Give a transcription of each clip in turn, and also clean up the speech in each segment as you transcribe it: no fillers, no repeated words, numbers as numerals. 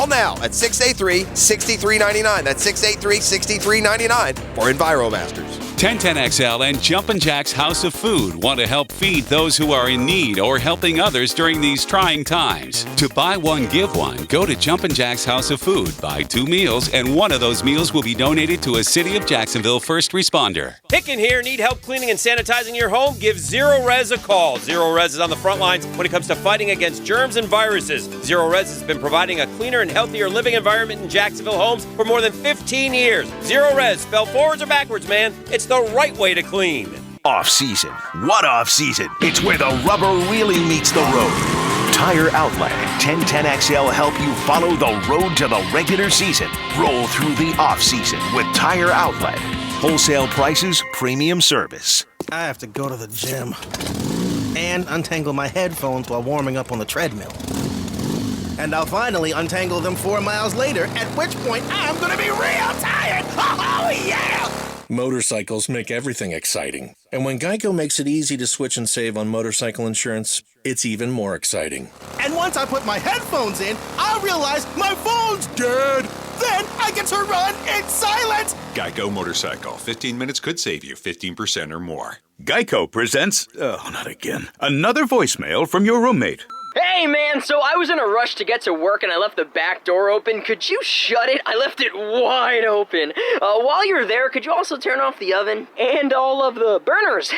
Call now at 683-6399. That's 683-6399 for EnviroMasters. 1010XL and Jumpin' Jack's House of Food want to help feed those who are in need or helping others during these trying times. To buy one, give one, go to Jumpin' Jack's House of Food. Buy 2 meals, and one of those meals will be donated to a City of Jacksonville first responder. Hicken here. Need help cleaning and sanitizing your home? Give Zero Res a call. Zero Res is on the front lines when it comes to fighting against germs and viruses. Zero Res has been providing a cleaner and healthier living environment in Jacksonville homes for more than 15 years. Zero Res, spelled forwards or backwards, man. It's the right way to clean. Off-season. What off-season? It's where the rubber really meets the road. Tire Outlet and 1010XL help you follow the road to the regular season. Roll through the off-season with Tire Outlet. Wholesale prices, premium service. I have to go to the gym and untangle my headphones while warming up on the treadmill. And I'll finally untangle them 4 miles later, at which point I'm gonna be real tired! Oh, yeah! Motorcycles make everything exciting. And when Geico makes it easy to switch and save on motorcycle insurance, it's even more exciting. And once I put my headphones in, I realize my phone's dead! Then I get to run in silence! Geico Motorcycle. 15 minutes could save you 15% or more. Geico presents, not again, another voicemail from your roommate. Hey, man, so I was in a rush to get to work and I left the back door open. Could you shut it? I left it wide open. While you're there, could you also turn off the oven? And all of the burners.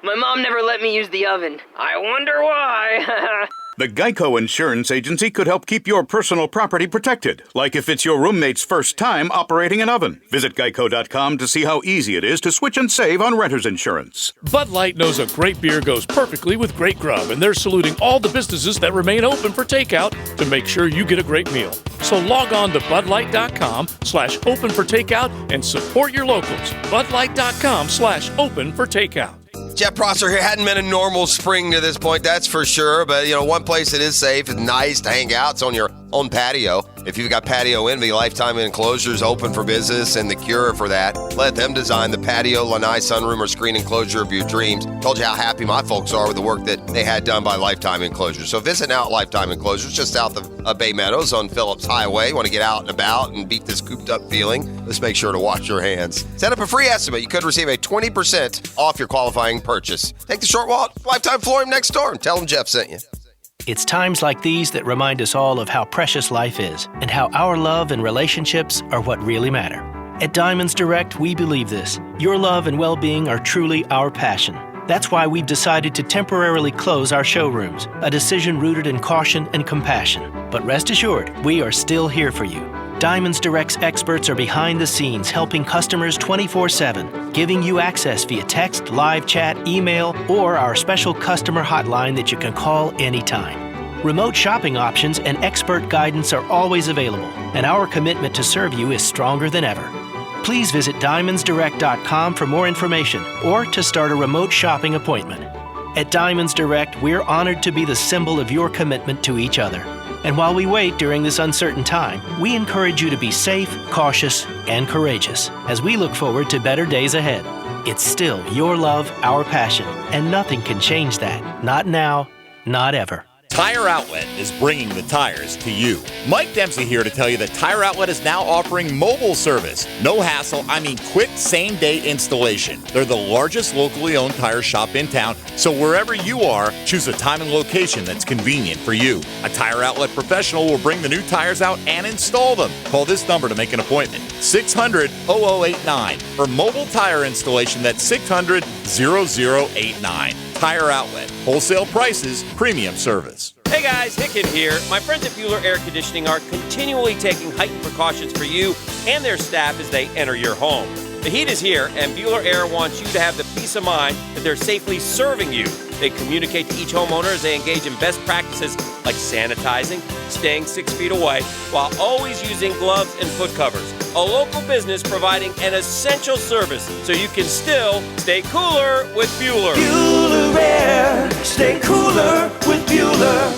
My mom never let me use the oven. I wonder why. The Geico Insurance Agency could help keep your personal property protected, like if it's your roommate's first time operating an oven. Visit geico.com to see how easy it is to switch and save on renter's insurance. Bud Light knows a great beer goes perfectly with great grub, and they're saluting all the businesses that remain open for takeout to make sure you get a great meal. So log on to budlight.com/open for takeout and support your locals. budlight.com/open for takeout. Jeff Prosser here. Hadn't been a normal spring to this point, that's for sure. But, one place that is safe and nice to hang out is on your own patio. If you've got patio envy, Lifetime Enclosures open for business, and the cure for that, let them design the patio, lanai, sunroom, or screen enclosure of your dreams. Told you how happy my folks are with the work that they had done by Lifetime Enclosures. So visit now at Lifetime Enclosures, just south of Bay Meadows on Phillips Highway. Want to get out and about and beat this cooped up feeling? Let's make sure to wash your hands. Set up a free estimate. You could receive a 20% off your qualifying purchase. Take the short walk, Lifetime Flooring next door, and tell them Jeff sent you. It's times like these that remind us all of how precious life is and how our love and relationships are what really matter. At Diamonds Direct, we believe this. Your love and well-being are truly our passion. That's why we've decided to temporarily close our showrooms, a decision rooted in caution and compassion. But rest assured, we are still here for you. Diamonds Direct's experts are behind the scenes helping customers 24/7, giving you access via text, live chat, email, or our special customer hotline that you can call anytime. Remote shopping options and expert guidance are always available, and our commitment to serve you is stronger than ever. Please visit diamondsdirect.com for more information or to start a remote shopping appointment. At Diamonds Direct, we're honored to be the symbol of your commitment to each other. And while we wait during this uncertain time, we encourage you to be safe, cautious, and courageous as we look forward to better days ahead. It's still your love, our passion, and nothing can change that. Not now, not ever. Tire Outlet is bringing the tires to you. Mike Dempsey here to tell you that Tire Outlet is now offering mobile service. No hassle, quick same-day installation. They're the largest locally owned tire shop in town, so wherever you are, choose a time and location that's convenient for you. A Tire Outlet professional will bring the new tires out and install them. Call this number to make an appointment, 600-0089. For mobile tire installation, that's 600-0089. Tire Outlet. Wholesale prices, premium service. Hey guys, Hicken here. My friends at Bueller Air Conditioning are continually taking heightened precautions for you and their staff as they enter your home. The heat is here, and Bueller Air wants you to have the peace of mind that they're safely serving you. They communicate to each homeowner as they engage in best practices like sanitizing, staying 6 feet away, while always using gloves and foot covers. A local business providing an essential service so you can still stay cooler with Bueller. Bueller Air, stay cooler with Bueller.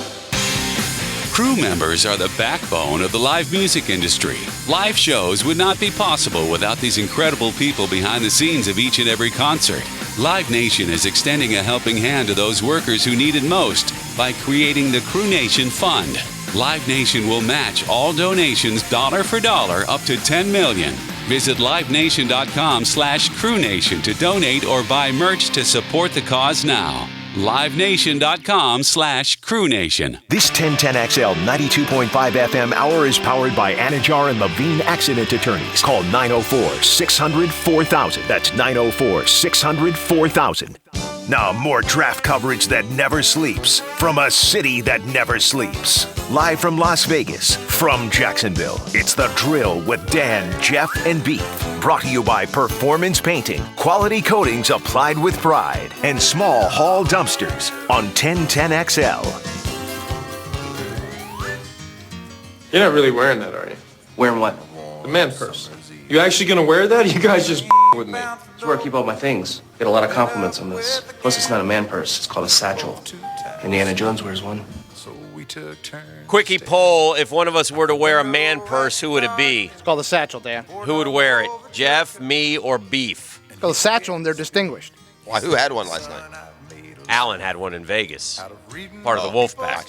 Crew members are the backbone of the live music industry. Live shows would not be possible without these incredible people behind the scenes of each and every concert. Live Nation is extending a helping hand to those workers who need it most by creating the Crew Nation Fund. Live Nation will match all donations dollar for dollar up to $10 million. Visit livenation.com/crewNation to donate or buy merch to support the cause now. livenation.com/crewNation. This 1010XL 92.5 FM hour is powered by Anajar and Levine Accident Attorneys. Call 904-600-4000. That's 904-600-4000. Now, more draft coverage that never sleeps from a city that never sleeps. Live from Las Vegas, from Jacksonville, it's The Drill with Dan, Jeff, and Beef. Brought to you by Performance Painting, quality coatings applied with pride, and Small Haul Dumpsters on 1010XL. You're not really wearing that, are you? Wearing what? The man purse. You actually gonna wear that? You guys just with me. It's where I keep all my things. Get a lot of compliments on this. Plus, it's not a man purse. It's called a satchel. Indiana Jones wears one. Quickie poll, if one of us were to wear a man purse, who would it be? It's called a satchel, Dan. Who would wear it? Jeff, me, or Beef? It's called a satchel, and they're distinguished. Why, who had one last night? Alan had one in Vegas. Part of the Wolf Pack.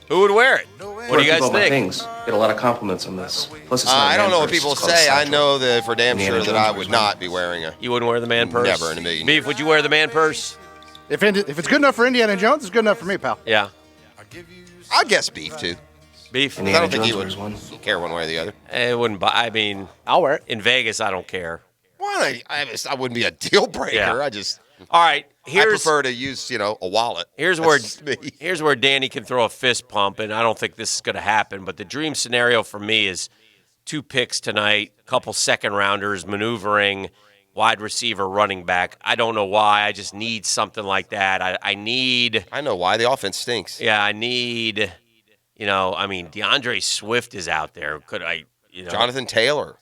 Who would wear it? What do you guys all my think? things. Get a lot of compliments on this. Plus, it's not a I don't man know what purse. people It's called a say. I satchel. know that for damn Indiana sure that Jones I wears would one. not be wearing a. You wouldn't wear the man purse? Never in a million Beef, would you wear the man purse? If it's good enough for Indiana Jones, it's good enough for me, pal. Yeah. I guess Beef too. Beef? I Indiana don't think he Jones would wears one. care one way or the other. It wouldn't. I mean, I'll wear it. In Vegas, I don't care. Why? I wouldn't be a deal breaker. Yeah. I just. All right. I prefer to use, a wallet. Here's where Danny can throw a fist pump, and I don't think this is going to happen. But the dream scenario for me is 2 picks tonight, a couple second rounders, maneuvering, wide receiver, running back. I don't know why. I just need something like that. I need. I know why. The offense stinks. Yeah, I need. DeAndre Swift is out there. Could I? Jonathan Taylor.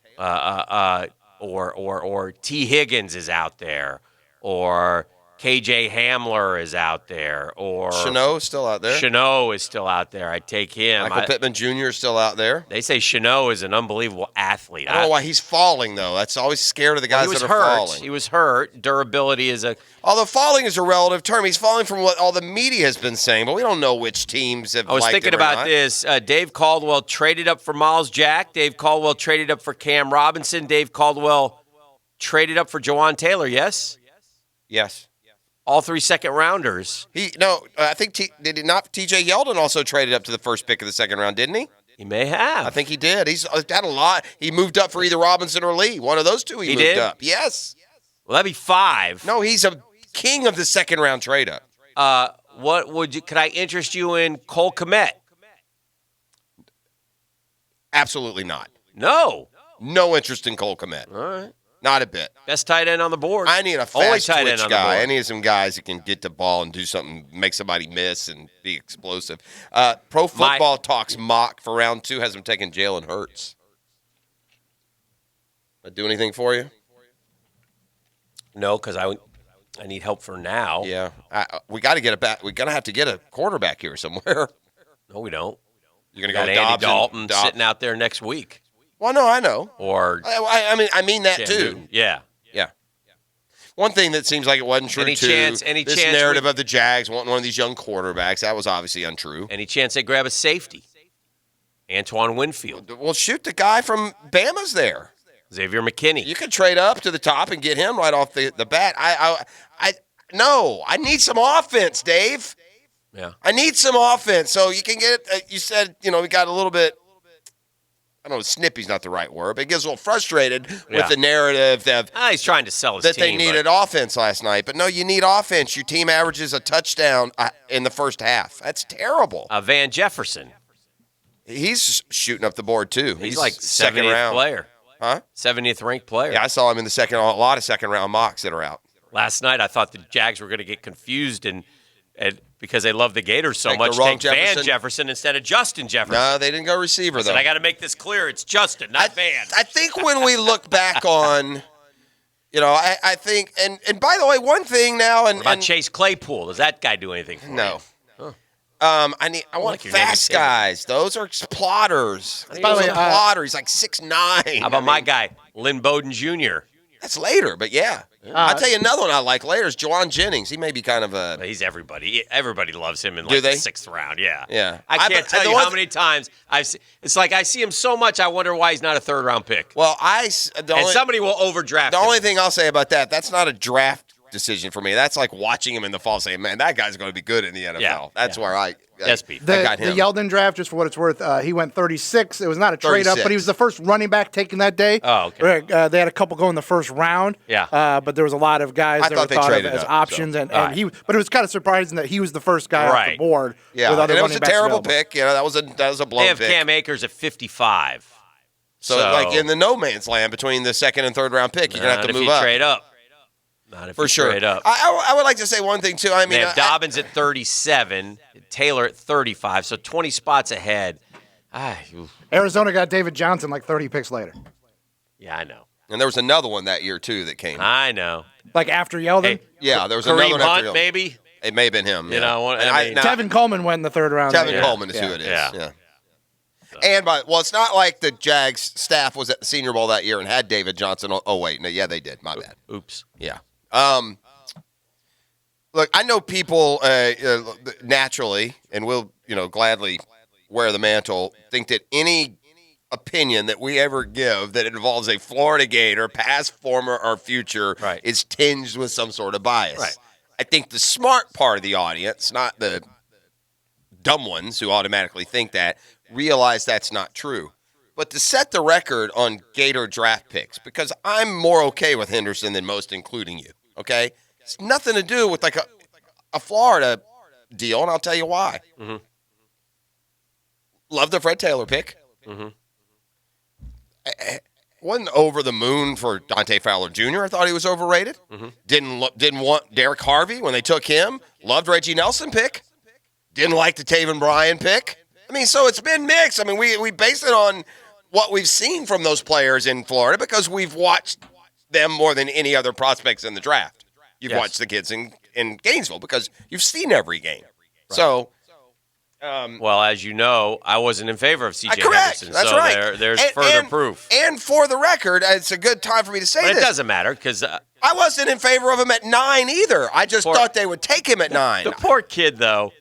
Or T. Higgins is out there, or KJ Hamler is out there, or Chenault still out there. Chenault is still out there. I take him. Michael Pittman Jr. is still out there. They say Chenault is an unbelievable athlete. I don't know why he's falling though. That's always scared of the guys that are falling. He was hurt. Durability is a. Although falling is a relative term, he's falling from what all the media has been saying, but we don't know which teams have. I was thinking about this. Dave Caldwell traded up for Miles Jack. Dave Caldwell traded up for Cam Robinson. Dave Caldwell traded up for Jawan Taylor. Yes. Yes. All 3 second rounders. I think did not T.J. Yeldon also traded up to the first pick of the second round, didn't he? He may have. I think he did. He's had a lot. He moved up for either Robinson or Lee. One of those two he moved did? up. Yes. Well, that'd be 5. No, he's a king of the second round trade up. Could I interest you in Cole Kmet? Absolutely not. No. No interest in Cole Kmet. All right. Not a bit. Best tight end on the board. I need a Only fast tight end twitch on the guy. board. I need some guys that can get the ball and do something, make somebody miss and be explosive. Pro Football Talks mock for round 2 has him taking Jalen Hurts. That do anything for you? No, because I need help for now. Yeah. We got to get a back. We're going to have to get a quarterback here somewhere. No, we don't. You're going to Got go Andy Dobbs Dalton sitting out there next week. Well, no, I know. Or I mean that Cam too. Newton. Yeah. One thing that seems like it wasn't true Any too. chance this narrative of the Jags wanting one of these young quarterbacks, that was obviously untrue. Any chance they grab a safety? Antoine Winfield. Well, shoot, the guy from Bama's there. Xavier McKinney. You could trade up to the top and get him right off the bat. I need some offense, Dave. Yeah. I need some offense. So you can get, you said, we got a little bit, I don't know, snippy's not the right word, but it gets a little frustrated with the narrative of he's trying to sell his that team. they needed offense last night. But no, you need offense. Your team averages a touchdown in the first half. That's terrible. Van Jefferson. He's shooting up the board, too. He's like second 70th round player. Huh? 70th ranked player. Yeah, I saw him in a lot of second round mocks that are out. Last night, I thought the Jags were going to get confused and because they love the Gators so Take much, the wrong take Van Jefferson instead of Justin Jefferson. No, they didn't go receiver, though. I got to make this clear. It's Justin, not Van. I think when we look back on, I think, and by the way, one thing now, and what about Chase Claypool? Does that guy do anything for you? No. Huh. I want fast guys. Those are plotters. By the way, plotter. He's like 6'9". How about my guy, Lynn Bowden Jr.? That's later, but yeah. I'll tell you another one I like later is Juwan Jennings. He may be kind of a... He's everybody. Everybody loves him in Do they? the 6th round. Yeah. Yeah. I can't tell you how many times it's like I see him so much, I wonder why he's not a 3rd-round pick. Well, somebody will overdraft him. The only thing I'll say about that's not a draft decision for me. That's like watching him in the fall saying, man, that guy's going to be good in the NFL. Yeah. That's where I got him. The Yeldon draft, just for what it's worth, he went 36. It was not a trade up, but he was the first running back taken that day. Oh, okay. They had a couple go in the first round. Yeah. But there was a lot of guys that were thought of as options, but it was kind of surprising that he was the first guy off the board. Yeah, with other and it was a terrible available. pick. That was a blown pick. They have Cam Akers at 55. So like in the no man's land between the 2nd and 3rd round pick, you're going to have to move up. Trade up. Not if for you sure. trade up. I would like to say one thing too. I mean, they have Dobbins at 37, Taylor at 35, so 20 spots ahead. Arizona got David Johnson like 30 picks later. Yeah, I know. And there was another one that year too that came. I know. Like after Yeldon? Yeah, there was Kareem another one Hunt, after Yeldon. maybe. It may have been him. You know, Tevin Coleman went in the 3rd round. Tevin Coleman is who it is. Yeah. And it's not like the Jags staff was at the Senior Bowl that year and had David Johnson. Oh wait, no, yeah, they did. My bad. Oops. Yeah. Look, I know people naturally, and will gladly wear the mantle, think that any opinion that we ever give that involves a Florida Gator, past, former, or future, is tinged with some sort of bias. Right. I think the smart part of the audience, not the dumb ones who automatically think that, realize that's not true. But to set the record on Gator draft picks, because I'm more okay with Henderson than most, including you, okay? It's nothing to do with like a Florida deal, and I'll tell you why. Mm-hmm. Love the Fred Taylor pick. Mm-hmm. Wasn't over the moon for Dante Fowler Jr. I thought he was overrated. Mm-hmm. Didn't want Derek Harvey when they took him. Loved Reggie Nelson pick. Didn't like the Taven Bryan pick. I mean, so it's been mixed. I mean, we base it on what we've seen from those players in Florida because we've watched them more than any other prospects in the draft. You've watched the kids in Gainesville because you've seen every game. Right. So, well, as you know, I wasn't in favor of C.J. Correct. Henderson. That's so right. There's further proof. And for the record, it's a good time for me to say but this. It doesn't matter because I wasn't in favor of him at 9 either. I just thought they would take him at 9. The poor kid, though,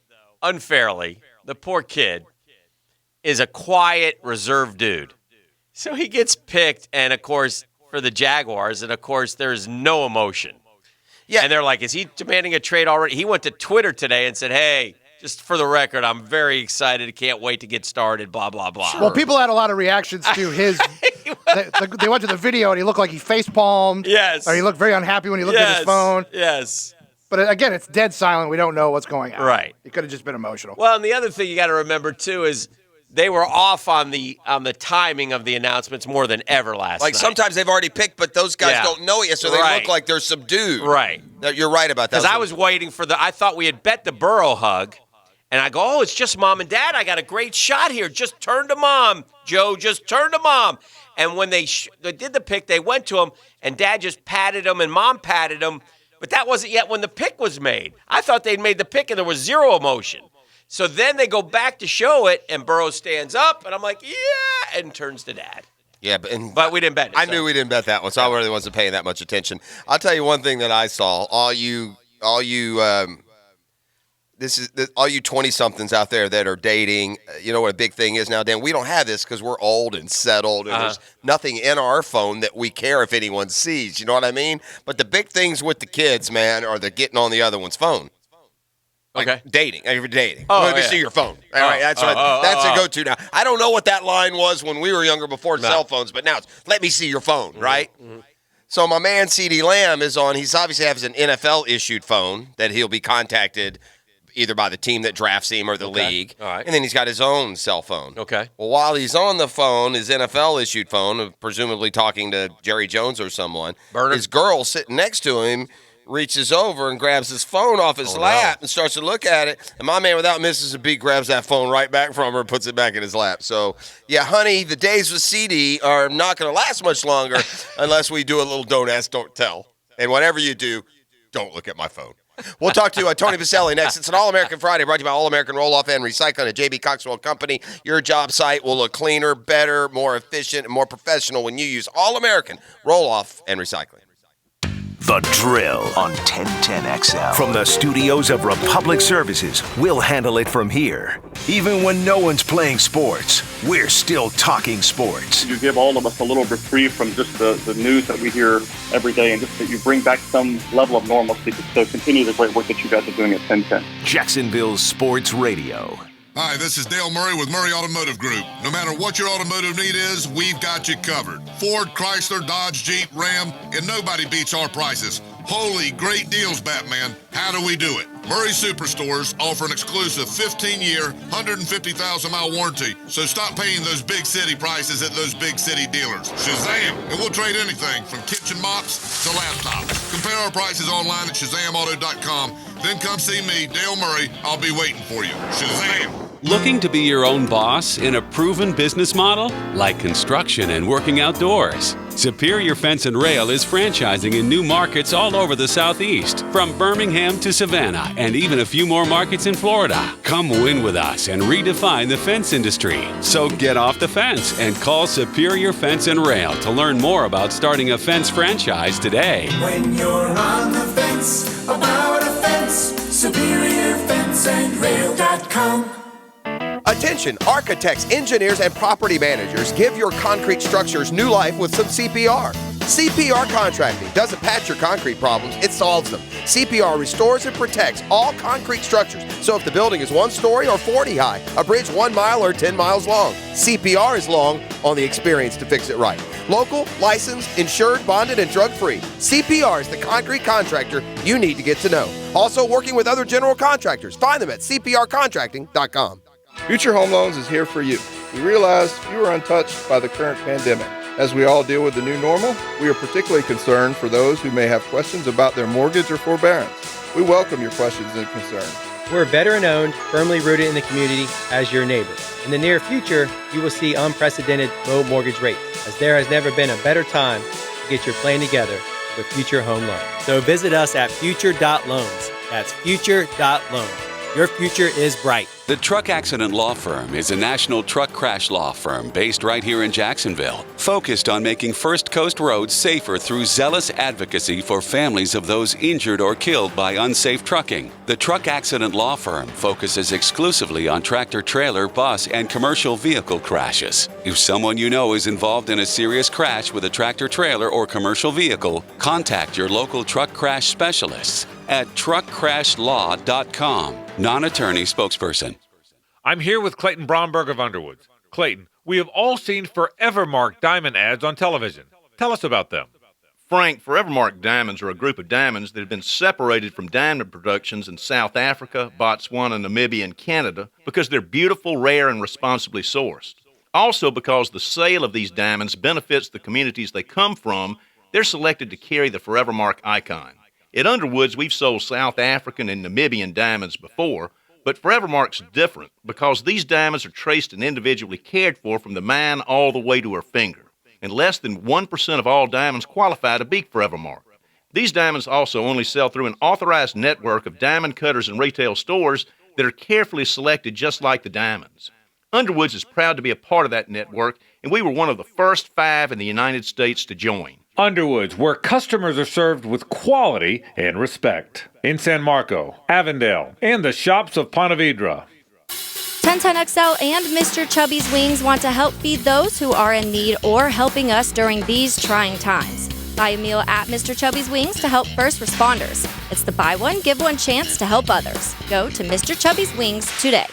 unfairly, the poor kid is a quiet, reserved dude. So he gets picked, and, of course, for the Jaguars, and, of course, there's no emotion. Yeah. And they're like, is he demanding a trade already? He went to Twitter today and said, hey, just for the record, I'm very excited. Can't wait to get started, blah, blah, blah. Well, people had a lot of reactions to his they went to the video, and he looked like he face-palmed. Yes. Or he looked very unhappy when he looked at his phone. Yes. But, again, it's dead silent. We don't know what's going on. Right. It could have just been emotional. Well, and the other thing you got to remember, too, is they were off on the timing of the announcements more than ever last night. Like sometimes they've already picked, but those guys don't know it yet, so they look like they're subdued. Right. You're right about that. Because I was waiting for I thought we had bet the Burrow hug, and I go, oh, it's just mom and dad. I got a great shot here. Just turn to mom, Joe. Just turn to mom. And when they did the pick, they went to him, and dad just patted him, and mom patted him. But that wasn't yet when the pick was made. I thought they'd made the pick, and there was zero emotion. So then they go back to show it, and Burrow stands up, and I'm like, yeah, and turns to dad. Yeah, but we didn't bet it. I knew we didn't bet that one, so I really wasn't paying that much attention. I'll tell you one thing that I saw. All you 20-somethings out there that are dating, you know what a big thing is now, Dan? We don't have this because we're old and settled, and there's nothing in our phone that we care if anyone sees. You know what I mean? But the big things with the kids, man, are they're getting on the other one's phone. Like dating. You're dating. Let me see your phone. All right, that's a go-to now. I don't know what that line was when we were younger before cell phones, but now it's let me see your phone, right? Mm-hmm. So my man CeeDee Lamb is on. He's obviously has an NFL-issued phone that he'll be contacted either by the team that drafts him or the league. All right. And then he's got his own cell phone. Okay. Well, while he's on the phone, his NFL-issued phone, presumably talking to Jerry Jones or someone, his girl sitting next to him reaches over and grabs his phone off his lap and starts to look at it. And my man, without missing a beat, grabs that phone right back from her and puts it back in his lap. So, yeah, honey, the days with CD are not going to last much longer unless we do a little don't ask, don't tell. And whatever you do, don't look at my phone. We'll talk to Tony Vaselli next. It's an All-American Friday brought to you by All-American Roll-Off and Recycling at J.B. Coxwell Company. Your job site will look cleaner, better, more efficient, and more professional when you use All-American Roll-Off and Recycling. The Drill on 1010XL. From the studios of Republic Services, we'll handle it from here. Even when no one's playing sports, we're still talking sports. You give all of us a little reprieve from just the news that we hear every day, and just that you bring back some level of normalcy. So continue the great work that you guys are doing at 1010. Jacksonville Sports Radio. Hi, this is Dale Murray with Murray Automotive Group. No matter what your automotive need is, we've got you covered. Ford, Chrysler, Dodge, Jeep, Ram, and nobody beats our prices. Holy great deals, Batman. How do we do it? Murray Superstores offer an exclusive 15-year, 150,000-mile warranty. So stop paying those big city prices at those big city dealers. Shazam! And we'll trade anything from kitchen mops to laptops. Compare our prices online at ShazamAuto.com. Then come see me, Dale Murray. I'll be waiting for you. Shazam! Looking to be your own boss in a proven business model? Like construction and working outdoors. Superior Fence and Rail is franchising in new markets all over the Southeast, from Birmingham to Savannah, and even a few more markets in Florida. Come win with us and redefine the fence industry. So get off the fence and call Superior Fence and Rail to learn more about starting a fence franchise today. When you're on the fence about a fence, SuperiorFenceandRail.com. Attention, architects, engineers, and property managers, give your concrete structures new life with some CPR. CPR Contracting doesn't patch your concrete problems, it solves them. CPR restores and protects all concrete structures. So if the building is 1 story or 40 high, a bridge 1 mile or 10 miles long, CPR is long on the experience to fix it right. Local, licensed, insured, bonded, and drug-free. CPR is the concrete contractor you need to get to know. Also working with other general contractors. Find them at cprcontracting.com. Future Home Loans is here for you. We realize you are untouched by the current pandemic. As we all deal with the new normal, we are particularly concerned for those who may have questions about their mortgage or forbearance. We welcome your questions and concerns. We're veteran-owned, firmly rooted in the community as your neighbor. In the near future, you will see unprecedented low mortgage rates, as there has never been a better time to get your plan together with Future Home Loans. So visit us at future.loans. That's future.loans. Your future is bright. The Truck Accident Law Firm is a national truck crash law firm based right here in Jacksonville, focused on making First Coast roads safer through zealous advocacy for families of those injured or killed by unsafe trucking. The Truck Accident Law Firm focuses exclusively on tractor-trailer, bus, and commercial vehicle crashes. If someone you know is involved in a serious crash with a tractor-trailer or commercial vehicle, contact your local truck crash specialists at truckcrashlaw.com. Non-attorney spokesperson. I'm here with Clayton Bromberg of Underwoods. Clayton, we have all seen Forevermark diamond ads on television. Tell us about them. Frank, Forevermark diamonds are a group of diamonds that have been separated from diamond productions in South Africa, Botswana, Namibia, and Canada because they're beautiful, rare, and responsibly sourced. Also, because the sale of these diamonds benefits the communities they come from, they're selected to carry the Forevermark icon. At Underwoods, we've sold South African and Namibian diamonds before, but Forevermark's different because these diamonds are traced and individually cared for from the mine all the way to her finger. And less than 1% of all diamonds qualify to be Forevermark. These diamonds also only sell through an authorized network of diamond cutters and retail stores that are carefully selected just like the diamonds. Underwoods is proud to be a part of that network, and we were one of the first 5 in the United States to join. Underwoods, where customers are served with quality and respect. In San Marco, Avondale, and the shops of Ponte Vedra. 1010XL and Mr. Chubby's Wings want to help feed those who are in need or helping us during these trying times. Buy a meal at Mr. Chubby's Wings to help first responders. It's the buy one, give one chance to help others. Go to Mr. Chubby's Wings today.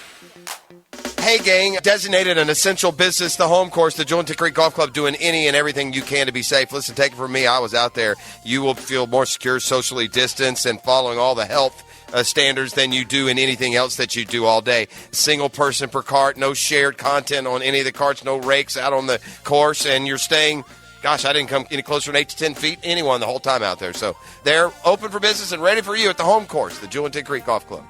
Hey, gang, designated an essential business, the home course, the Jewel Creek Golf Club, doing any and everything you can to be safe. Listen, take it from me. I was out there. You will feel more secure, socially distanced, and following all the health standards than you do in anything else that you do all day. Single person per cart, no shared content on any of the carts, no rakes out on the course, and you're staying, gosh, I didn't come any closer than 8 to 10 feet, anyone the whole time out there. So they're open for business and ready for you at the home course, the Jewel Creek Golf Club.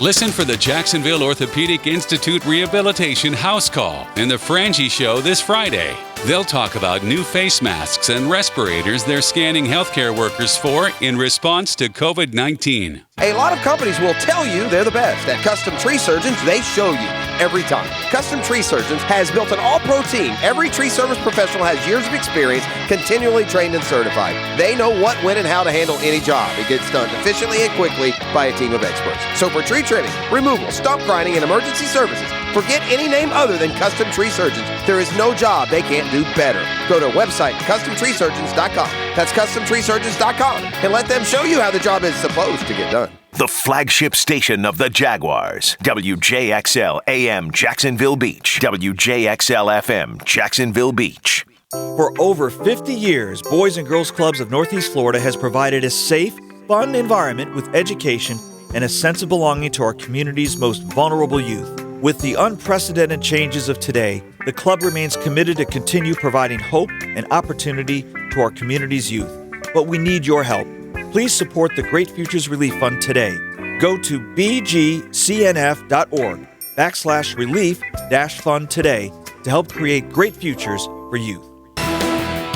Listen for the Jacksonville Orthopedic Institute Rehabilitation House Call in the Frangie Show this Friday. They'll talk about new face masks and respirators they're scanning healthcare workers for in response to COVID-19. A lot of companies will tell you they're the best. At Custom Tree Surgeons, they show you. every time. Custom Tree Surgeons has built an all-pro team. Every tree service professional has years of experience, continually trained and certified. They know what, when, and how to handle any job. It gets done efficiently and quickly by a team of experts. So for tree trimming, removal, stump grinding, and emergency services, forget any name other than Custom Tree Surgeons. There is no job they can't do better. Go to website CustomTreeSurgeons.com. That's CustomTreeSurgeons.com, and let them show you how the job is supposed to get done. The flagship station of the Jaguars. WJXL AM Jacksonville Beach. WJXL FM Jacksonville Beach. For over 50 years, Boys and Girls Clubs of Northeast Florida has provided a safe, fun environment with education and a sense of belonging to our community's most vulnerable youth. With the unprecedented changes of today, the club remains committed to continue providing hope and opportunity to our community's youth. But we need your help. Please support the Great Futures Relief Fund today. Go to bgcnf.org/relief-fund today to help create great futures for youth.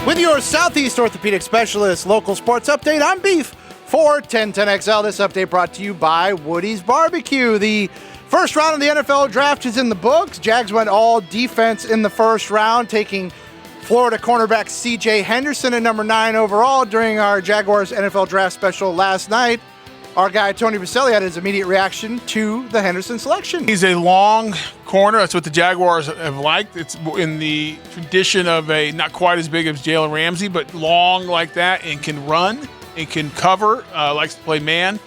With your Southeast Orthopedic Specialist local sports update, I'm Beef for 1010XL. This update brought to you by Woody's Barbecue. The first round of the NFL draft is in the books. Jags went all defense in the first round, taking Florida cornerback C.J. Henderson at number 9 overall. During our Jaguars NFL draft special last night, our guy Tony Baselli had his immediate reaction to the Henderson selection. He's a long corner. That's what the Jaguars have liked. It's in the tradition of a not quite as big as Jalen Ramsey, but long like that and can run and can cover, likes to play man,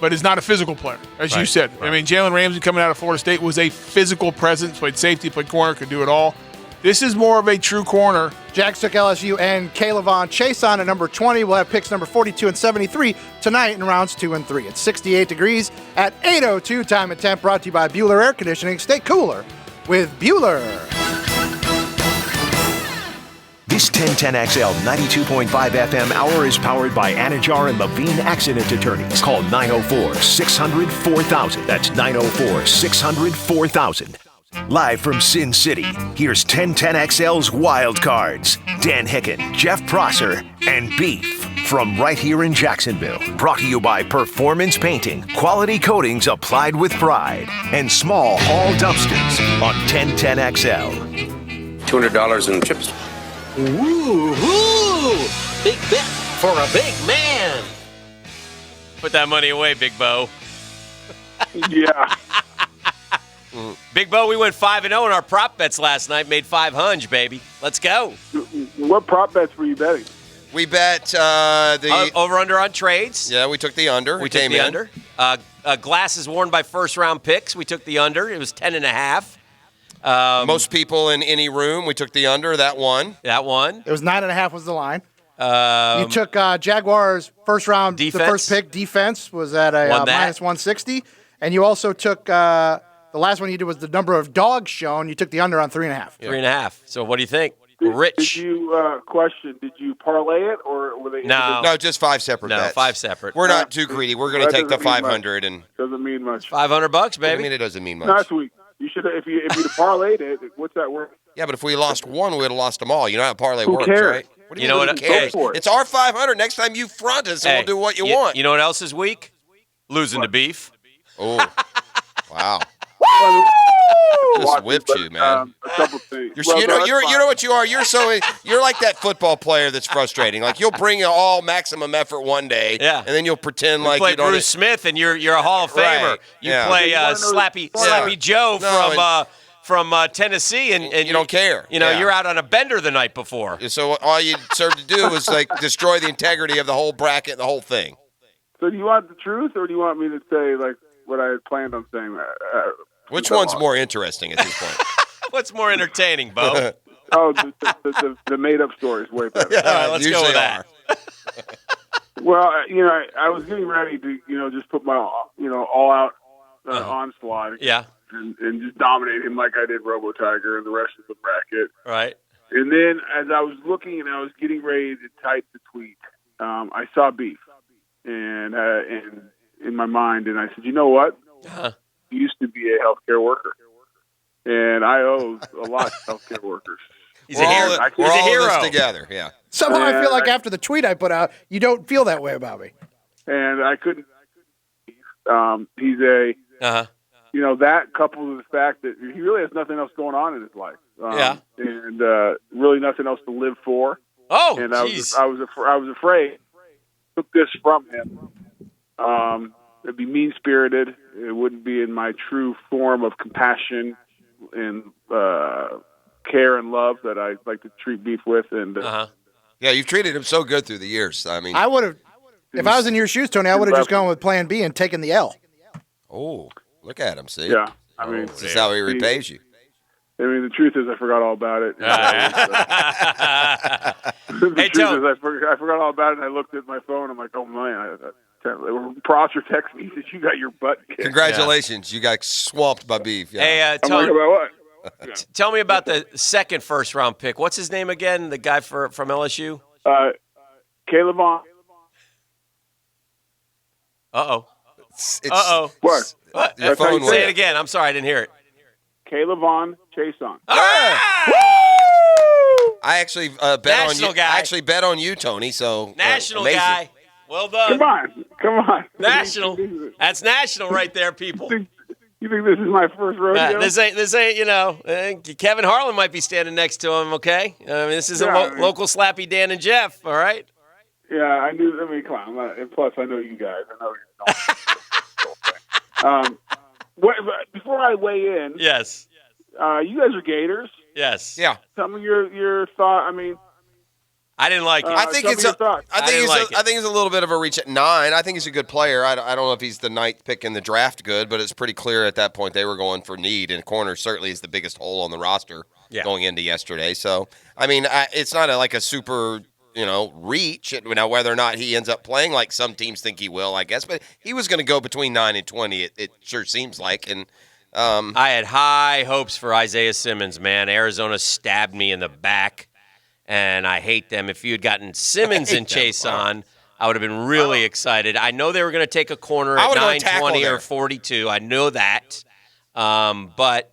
but is not a physical player, as you said. I mean, Jalen Ramsey coming out of Florida State was a physical presence, played safety, played corner, could do it all. This is more of a true corner. Jags took LSU and Kaylavon Chason at number 20. We'll have picks number 42 and 73 tonight in rounds 2 and 3. It's 68 degrees at 8:02. Time and temp brought to you by Bueller Air Conditioning. Stay cooler with Bueller. This 1010XL 92.5 FM hour is powered by Anajar and Levine Accident Attorneys. Call 904-600-4000. That's 904-600-4000. Live from Sin City, here's 1010XL's Wild Cards. Dan Hicken, Jeff Prosser, and Beef from right here in Jacksonville. Brought to you by Performance Painting, quality coatings applied with pride, and Small Haul Dumpsters on 1010XL. $200 in chips. Ooh, big bet for a big man. Put that money away, Big Bo. Yeah. Big Bo, we went 5-0 in our prop bets last night. Made 500, baby. Let's go. What prop bets were you betting? We bet the over-under on trades. Yeah, we took the under. We took the under. Glasses worn by first-round picks. We took the under. It was 10.5. Most people in any room, we took the under. That one. That one. It was 9.5 was the line. You took Jaguars first round. Defense. The first pick defense was at a minus 160, and you also took the last one you did was the number of dogs shown. You took the under on 3.5. 3.5. So what do you think? Rich. Did you did you parlay it or were they? No, just 5 separate bets. 5 separate. We're not too greedy. We're going to take the 500 and doesn't mean much. $500, baby. I mean, it doesn't mean much. Last week you should have if you'd parlayed it. What's that worth? Yeah, but if we lost one, we would have lost them all. You know how parlay Who works, cares? right? What do you know what? It's our 500. Next time you front us, and we'll do what you want. You know what else is weak? Losing to Beef. Oh, wow. Just whipped you, man. A couple things. You know what you are. You're like that football player that's frustrating. Like you'll bring all maximum effort one day, and then you'll pretend like you don't. Bruce Smith, and you're a Hall of Famer. Right. You play Slappy Joe from Tennessee, and you don't care. You know, you're out on a bender the night before. So all you serve to do is like destroy the integrity of the whole bracket, the whole thing. So do you want the truth, or do you want me to say like what I had planned on saying? Which one's more interesting at this point? What's more entertaining, Bo? The made-up story is way better. Yeah, let's go with that. Well, I was getting ready to, just put my, all-out onslaught. Yeah. And just dominate him like I did Robo Tiger and the rest of the bracket. Right. And then as I was looking and I was getting ready to type the tweet, I saw Beef, and in my mind, and I said, you know what? He used to be a healthcare worker, and I owe a lot to healthcare workers. He's a hero. We're all in this together. Yeah. Somehow I feel like after the tweet I put out, you don't feel that way about me. And I couldn't. He's a that coupled with the fact that he really has nothing else going on in his life. And really nothing else to live for. Oh, and I was afraid took this from him. It'd be mean-spirited. It wouldn't be in my true form of compassion and care and love that I like to treat Beef with. And yeah, you've treated him so good through the years. I mean, I would have, if I was in your shoes, Tony, I would have just gone with Plan B and taken the L. Oh, look at him! See, yeah. I mean, this is how he repays you. I mean, the truth is, I forgot all about it. The truth is, I forgot all about it, and I looked at my phone. I'm like, oh man, Prosser texted me that you got your butt kicked. Congratulations, you got swamped by Beef. Yeah. Hey, I'm like, about what? Yeah. Tell me about the second first-round pick. What's his name again? The guy from LSU? Caleb Vaughn. Uh-oh. What? Say it again. I'm sorry, I didn't hear it. Caleb Vaughn, Chason. I actually bet on you. Guy. I actually bet on you, Tony. So national amazing. guy. Well done. Come on. National. That's national right there, people. You think this is my first rodeo? This ain't. Kevin Harlan might be standing next to him. Okay. I mean, this isn't local slappy Dan and Jeff. All right. Yeah, I knew. I mean, come on. And plus, I know you guys. I know. Before I weigh in, yes. You guys are Gators. Yes. Yeah. Tell me your thought. I mean, I didn't like it. I think it's a little bit of a reach at 9. I think he's a good player. I don't know if he's the 9th pick in the draft good, but it's pretty clear at that point they were going for need, and corner certainly is the biggest hole on the roster going into yesterday. So, I mean, it's not like a super, reach. Now, whether or not he ends up playing like some teams think he will, I guess, but he was going to go between 9 and 20, it sure seems like. And I had high hopes for Isaiah Simmons, man. Arizona stabbed me in the back. And I hate them. If you had gotten Simmons and Chase on, I would have been really excited. I know they were going to take a corner at 9:20 or 42. I know that. But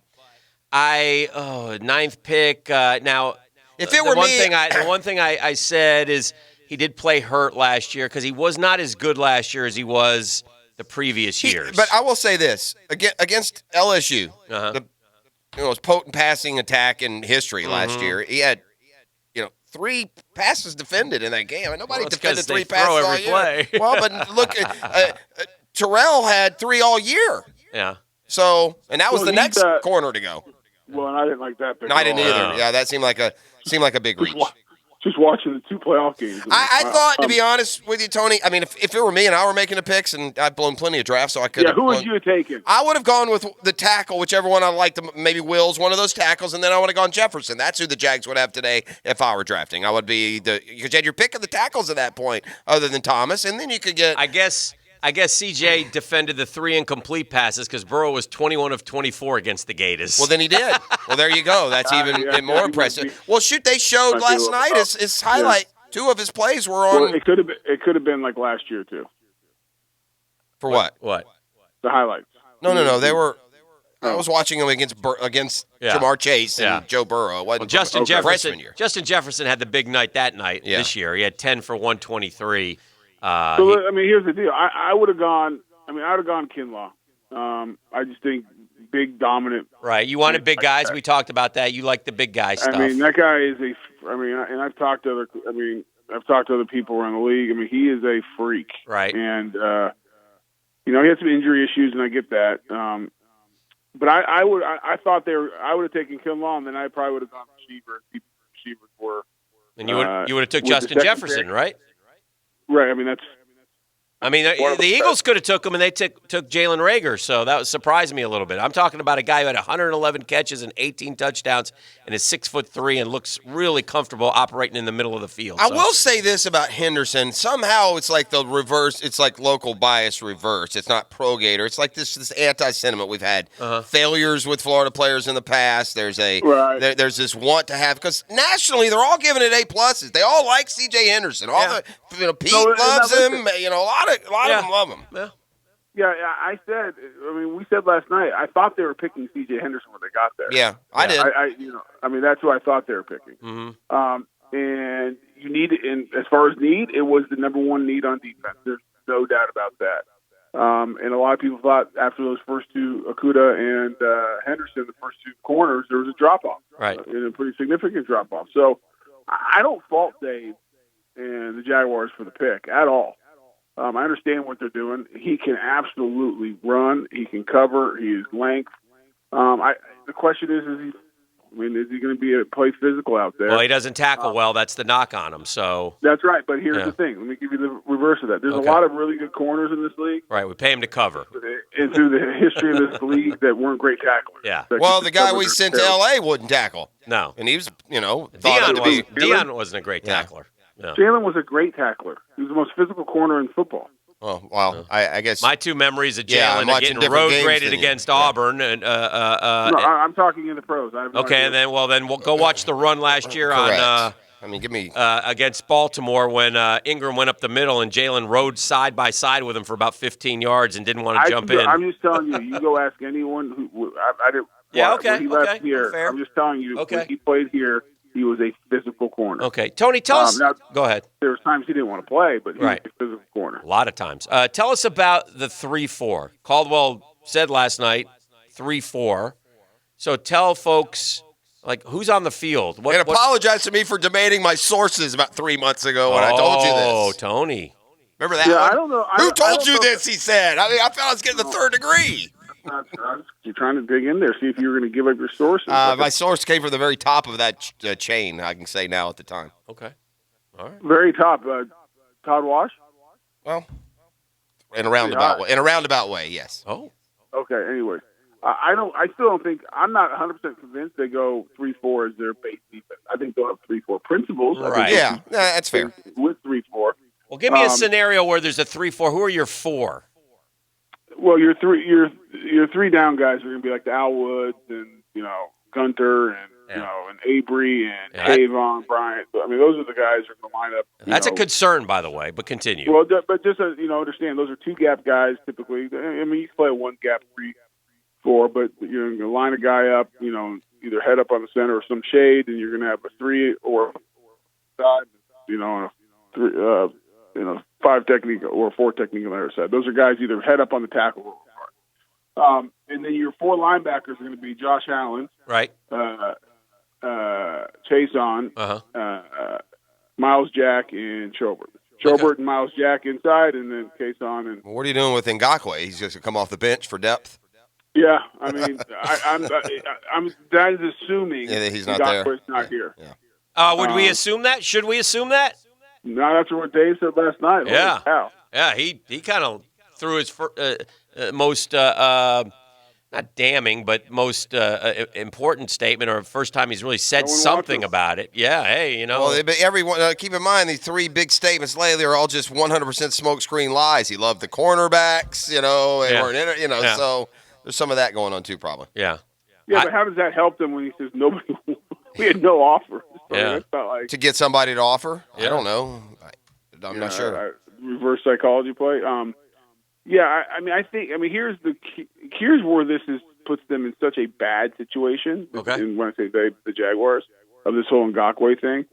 9th pick. Now, if it were me, the one thing I said is he did play hurt last year because he was not as good last year as he was the previous years. But I will say this against LSU, the most potent passing attack in history last year. He had 3 passes defended in that game. Nobody defended 3 passes all year. Well, but look, Terrell had 3 all year. Yeah. So, and that was the next corner to go. Well, and I didn't like that pick. No, I didn't either. Yeah, that seemed like a big reach. Just watching the 2 playoff games. I thought, to be honest with you, Tony, I mean, if it were me and I were making the picks, and I'd blown plenty of drafts, so I could have. Yeah, who would you have taken? I would have gone with the tackle, whichever one I liked, maybe Wills, one of those tackles, and then I would have gone Jefferson. That's who the Jags would have today if I were drafting. I would be because you had your pick of the tackles at that point, other than Thomas, and then you could get. I guess CJ defended the 3 incomplete passes because Burrow was 21 of 24 against the Gators. Well, then he did. Well, there you go. That's even more impressive. Well, shoot, they showed last night his highlight. 2 of his plays were on. Well, it could have been like last year too. For what? What? The highlights. No. They were. I was watching them against Jamar Chase and Joe Burrow. Justin Jefferson had the big night that night this year. He had 10 for 123. Here's the deal. I would have gone. I would have gone Kinlaw. I just think big, dominant. Right. You wanted big guys. We talked about that. You like the big guy stuff. I mean, that guy is and I've talked to other people around the league. I mean, he is a freak. Right. And he had some injury issues, and I get that. But I would have taken Kinlaw, and then I probably would have gone receiver. Receivers were. And you would have took Justin Jefferson, right? Right. I mean, that's. The Eagles could have took him, and they took Jalen Reagor, so that surprised me a little bit. I'm talking about a guy who had 111 catches and 18 touchdowns and is 6'3" and looks really comfortable operating in the middle of the field. I will say this about Henderson. Somehow it's like the reverse. It's like local bias reverse. It's not pro-Gator. It's like this anti-sentiment we've had. Failures with Florida players in the past. There's there's this want to have, because nationally they're all giving it A+. They all like C.J. Henderson. Pete loves him. A lot of them love him. Yeah, I said. We said last night. I thought they were picking C.J. Henderson when they got there. Yeah, I did. That's who I thought they were picking. Mm-hmm. And you need, and as far as need, it was the number 1 need on defense. There's no doubt about that. And a lot of people thought after those first two, Okuda and Henderson, the first two corners, there was a drop-off. Right. And a pretty significant drop-off. So I don't fault Dave and the Jaguars for the pick at all. I understand what they're doing. He can absolutely run. He can cover. He is length. The question is he going to play physical out there? Well, he doesn't tackle well. That's the knock on him. So that's right. But here's the thing. Let me give you the reverse of that. There's a lot of really good corners in this league. Right. We pay him to cover. And through the history of this league that weren't great tacklers. Yeah. Well, the guy we sent to L.A. wouldn't tackle. No. And he was, Deion wasn't a great tackler. Yeah. Jalen was a great tackler. He was the most physical corner in football. Oh, well, I guess. My two memories of Jalen are getting road graded against Auburn. And, no, I'm talking in the pros. I have no idea. And then we'll go watch the run last year on give me against Baltimore when Ingram went up the middle and Jalen rode side by side with him for about 15 yards and didn't want to jump in. I'm just telling you. You go ask anyone who I didn't. Yeah, okay. When he left here, fair. I'm just telling you. When he played here, he was a physical corner. Okay, Tony, tell us. Go ahead. There was times he didn't want to play, but he was a physical corner. A lot of times. Tell us about the 3-4. Caldwell said last night 3-4. So tell folks, who's on the field? And apologize to me for demanding my sources about 3 months ago when I told you this. Oh, Tony. Remember that one? I don't know. Who told you this, he said? I thought I was getting the third degree. You're trying to dig in there, see if you were going to give up your sources. My source came from the very top of that chain, I can say now at the time. Okay. All right. Very top. Todd Wash? Well, in a roundabout way, yes. Oh. Okay, anyway. I still don't think, I'm not 100% convinced they go 3-4 as their base defense. I think they'll have 3-4 principles. Right. Yeah, that's fair. With 3-4. Well, give me a scenario where there's a 3-4. Who are your 4? Well, your three down guys are going to be like the Al Woods and Gunter and and Avery and Kayvon Bryant. I mean, those are the guys who are going to line up. That's a concern, by the way. But continue. Well, but just understand those are 2 gap guys typically. I mean, you can play a 1 gap 3-4, but you're going to line a guy up. Either head up on the center or some shade, and you're going to have a 3 or side. And a 3. 5 technique or 4 technique on the other side. Those are guys either head up on the tackle or guard. And then your 4 linebackers are going to be Josh Allen, right? Chase on, Miles Jack, and Schobert. Schobert and Miles Jack inside, and then Case on. And what are you doing with Ngakoue? He's just going to come off the bench for depth. Yeah, I mean, I'm that is assuming that he's not there. Ngakoue's not here. Yeah. Would we assume that? Should we assume that? Not after what Dave said last night. Yeah. Yeah, he kind of threw his most, not damning, but most important statement, or first time he's really said something about it. Yeah, hey, Well, but everyone, keep in mind, these 3 big statements lately are all just 100% smokescreen lies. He loved the cornerbacks, so there's some of that going on too, probably. Yeah. Yeah, but how does that help them when he says nobody? We had no offer. So yeah. To get somebody to offer? Yeah. I don't know. I'm not sure. Reverse psychology play. I think here's where this puts them in such a bad situation. Okay. And when I say they, the Jaguars, of this whole Ngakoue thing,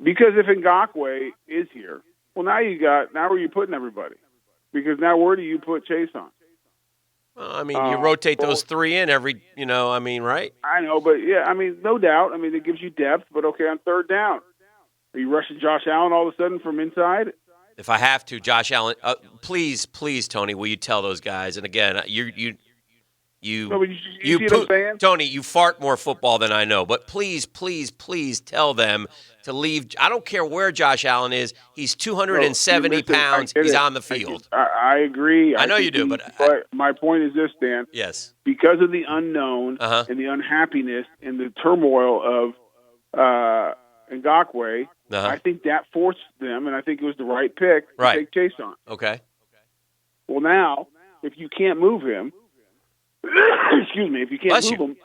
because if Ngakoue is here, well, now where are you putting everybody? Because now where do you put Chase on? Well, you rotate those 3 in every, right? I know, but no doubt. It gives you depth, but okay, on third down. Are you rushing Josh Allen all of a sudden from inside? If I have to, Josh Allen, please, Tony, will you tell those guys? And again, you see what I'm saying? Tony, you fart more football than I know, but please tell them to leave. I don't care where Josh Allen is. He's 270 pounds. He's on the field. I agree. I know you do, but my point is this, Dan. Yes. Because of the unknown and the unhappiness and the turmoil of Ngakoue, I think that forced them, and I think it was the right pick to take Chase on. Okay. Well, now, if you can't move him, excuse me, if you can't move him,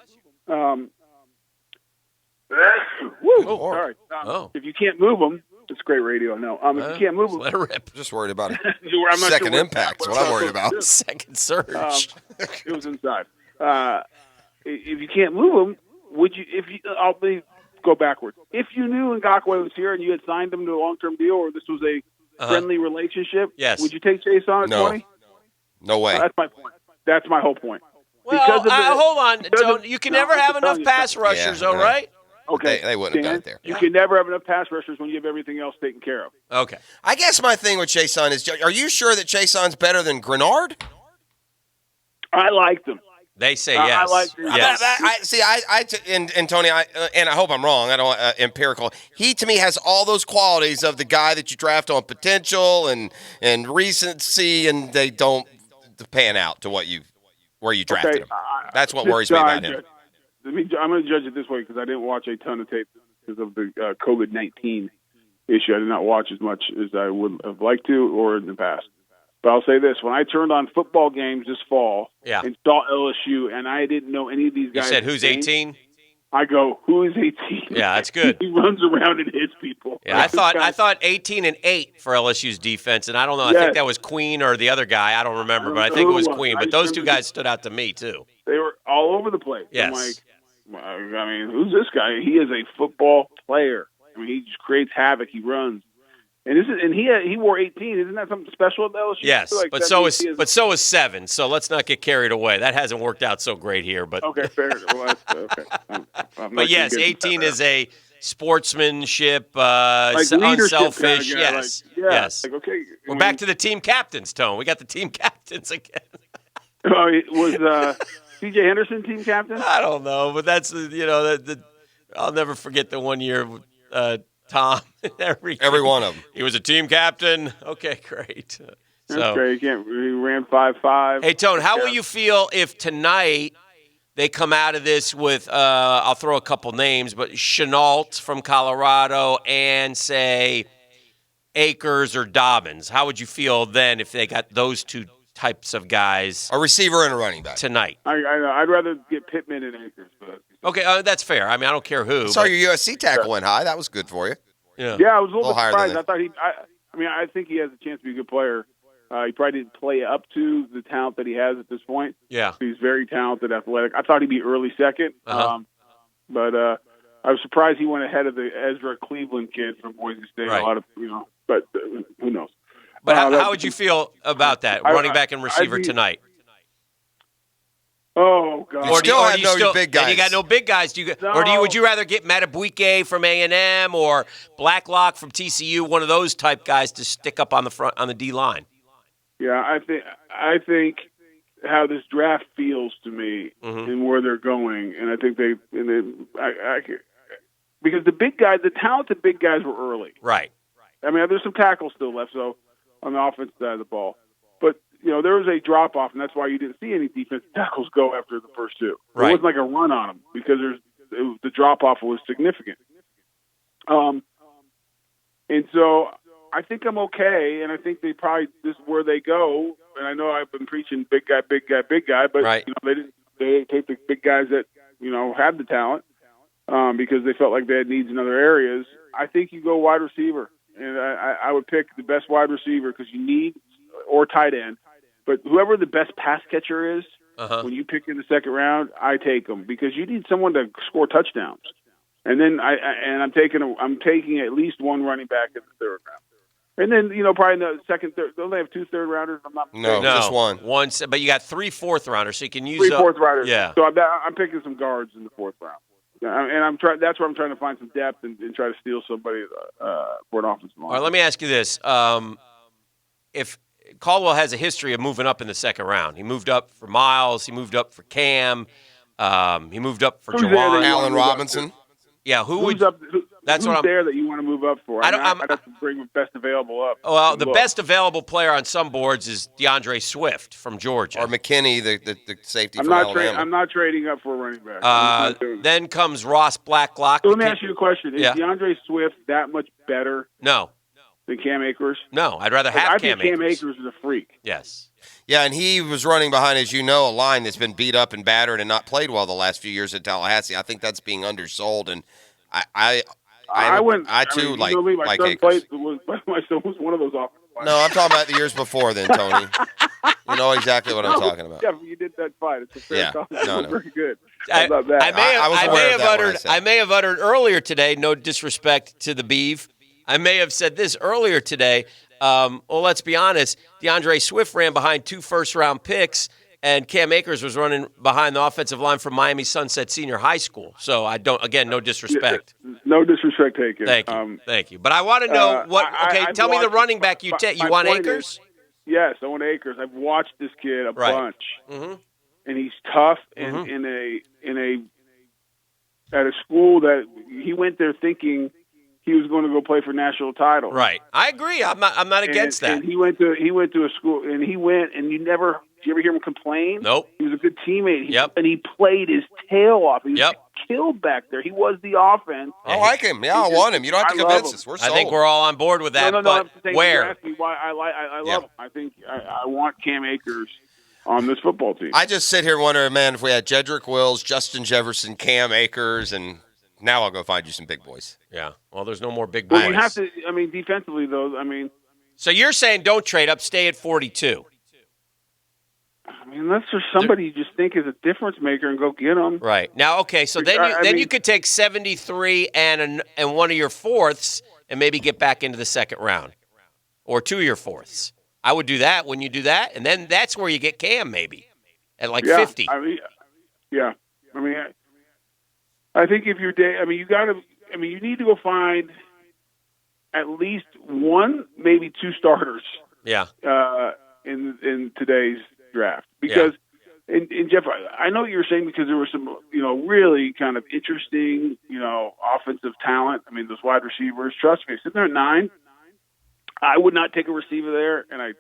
if you can't move him, it's great radio. No, if you can't move him, let it rip. Just worried about it. Second impact. That's what I'm worried about. Second surge. It was inside. If you can't move him, would you? Go backwards. If you knew Ngakoue was here and you had signed him to a long-term deal, or this was a friendly relationship, yes, would you take Chase on at 20? No way. That's my point. That's my whole point. Well, hold on, Tony. You can never have enough pass rushers, all right? Okay, They wouldn't have done it there. You can never have enough pass rushers when you have everything else taken care of. Okay. I guess my thing with Chason is, are you sure that Chason's better than Grenard? I liked him. They say yes. I like yes. And Tony, and I hope I'm wrong. I don't empirical. He to me has all those qualities of the guy that you draft on potential and recency, and they don't pan out to where you drafted him. That's what worries me about him. I'm going to judge it this way because I didn't watch a ton of tape because of the COVID-19 issue. I did not watch as much as I would have liked to or in the past. But I'll say this. When I turned on football games this fall and saw LSU, and I didn't know any of these guys. You said, who's 18? I go, who is 18? Yeah, that's good. He runs around and hits people. Yeah, I thought 18 and 8 for LSU's defense, and I don't know. I think that was Queen or the other guy. I don't remember, but I think it was Queen. But those two guys stood out to me, too. They were all over the place. Yes. I'm like, I mean, who's this guy? He is a football player. I mean, he just creates havoc. He runs. And he wore 18. Isn't that something special at LSU? Yes, but so is 7. So let's not get carried away. That hasn't worked out so great here. But okay, fair. Well, okay. But yes, 18 is a sportsmanship, unselfish. Kind of yes, yes. Like, okay, we're back to the team captains, Tone. We got the team captains again. Was C.J. Henderson team captain? I don't know, but that's I'll never forget the one year. Tom, every one of them. He was a team captain. Okay, great. That's great. He ran 5.5. Hey, Tone, how will you feel if tonight they come out of this with, I'll throw a couple names, but Chenault from Colorado and, say, Akers or Dobbins? How would you feel then if they got those two types of guys? A receiver and a running back. Tonight. I'd rather get Pittman and Akers, but. Okay, that's fair. I mean, I don't care who. I saw your USC tackle went high. That was good for you. Yeah, I was a little bit higher surprised. I thought I think he has a chance to be a good player. He probably didn't play up to the talent that he has at this point. Yeah. He's very talented, athletic. I thought he'd be early second. But I was surprised he went ahead of the Ezra Cleveland kid from Boise State. Right. A lot of, but who knows? But how would you feel about that, running back and receiver tonight? Oh God! You still have no big guys. You got no big guys. Would you rather get Matabuike from A&M or Blacklock from TCU, one of those type guys to stick up on the front on the D line? Yeah, I think how this draft feels to me and where they're going, and I think because the talented big guys were early. Right. I mean, there's some tackles still left, so on the offensive side of the ball, but. There was a drop-off, and that's why you didn't see any defensive tackles go after the first two. Right. It wasn't like a run on them because the drop-off was significant. And so I think I'm okay, and I think this is where they go. And I know I've been preaching big guy, but right. They didn't take the big guys that had the talent because they felt like they had needs in other areas. I think you go wide receiver, and I would pick the best wide receiver because you need or tight end. But whoever the best pass catcher is, when you pick in the second round, I take them because you need someone to score touchdowns. And then I'm taking at least one running back in the third round. And then probably in the second, third. Don't they have 2 third rounders? No, just one. But you got 3 fourth rounders, so you can use 3 fourth rounders. Yeah. So I'm picking some guards in the fourth round. And that's where I'm trying to find some depth and try to steal somebody for an offensive line. All right, let me ask you this: if Caldwell has a history of moving up in the second round. He moved up for Miles. He moved up for Cam. He moved up for Jawan. Allen Robinson. Yeah, who's there that you want to move up for? I'd have to bring the best available up. Well, the best available player on some boards is DeAndre Swift from Georgia. Or McKinney, the safety from Alabama. I'm not trading up for a running back. Then comes Ross Blacklock. So let me ask you a question. Is DeAndre Swift that much better? No. Than Cam Akers? No, I'd rather have Cam Akers. I think Cam Akers is a freak. Yes. Yeah, and he was running behind, as you know, a line that's been beat up and battered and not played well the last few years at Tallahassee. I think that's being undersold, and I too like Akers. My son was one of those offensive linemen. No, I'm talking about the years before then, Tony. You know exactly what I'm talking about. Yeah, you did that fine. It's a fair comment. No. Very good. I may have uttered earlier today, no disrespect to the Beeve, I may have said this earlier today, well, let's be honest. DeAndre Swift ran behind 2 first-round picks, and Cam Akers was running behind the offensive line from Miami Sunset Senior High School. So I don't. Again, no disrespect. No disrespect taken. Thank you. But I want to know what. Okay, I've tell me the watched- running back you take. You my want point Akers? is- yes, I want Akers. I've watched this kid a Right. bunch, Mm-hmm. and he's tough. And at a school that he went there thinking he was going to go play for national title. Right. I agree. I'm not against that. And he went to a school, and he went, and did you ever hear him complain? Nope. He was a good teammate. Yep. And he played his tail off. He was killed back there. He was the offense. I like him. Yeah, I want him. You don't have to convince us. We're sold. I think we're all on board with that. No. But I'm saying where? you asked me why I love him. I think I want Cam Akers on this football team. I just sit here wondering, man, if we had Jedrick Wills, Justin Jefferson, Cam Akers, and now I'll go find you some big boys. Yeah. Well, there's no more big boys. Well, you have to. I mean, defensively though. I mean. So you're saying don't trade up, stay at 42. I mean, unless there's somebody you just think is a difference maker and go get them. Right. Now, okay, so then you could take 73 and one of your fourths and maybe get back into the second round. Or 2 of your fourths. I would do that when you do that, and then that's where you get Cam maybe at like 50. I mean, I think if you're you need to go find at least one, maybe 2 starters. Yeah. In today's draft, because and Jeff, I know what you're saying, because there was some really kind of interesting offensive talent. I mean, those wide receivers. Trust me, sitting there at 9, I would not take a receiver there, and I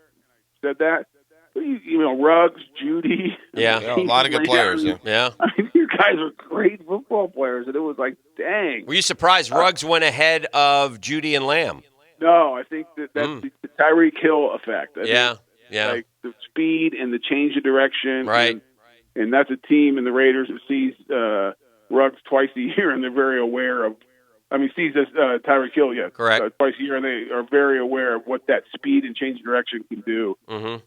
said that. But Ruggs, Judy, a lot of good players. Yeah. I mean, you guys are great football players, and it was like, dang. Were you surprised Ruggs went ahead of Judy and Lamb? No, I think that's the Tyreek Hill effect. Yeah. Like the speed and the change of direction. Right. And that's a team in the Raiders that sees Ruggs twice a year, and they're very aware of. Sees Tyreek Hill, correct, twice a year, and they are very aware of what that speed and change of direction can do to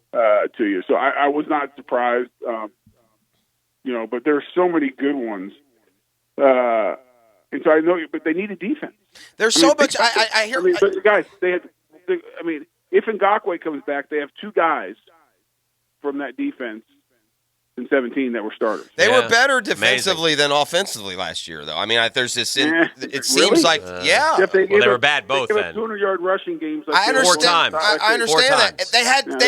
you. So I was not surprised, but there are so many good ones, and so I know. But they need a defense. There's so much. I hear. But guys, if Ngakoue comes back, they have 2 guys from that defense in 17 that were starters. They were better defensively than offensively last year, though. I mean, there's this. It seems like, they were bad both. They gave 200-yard rushing games. I understand. I understand that.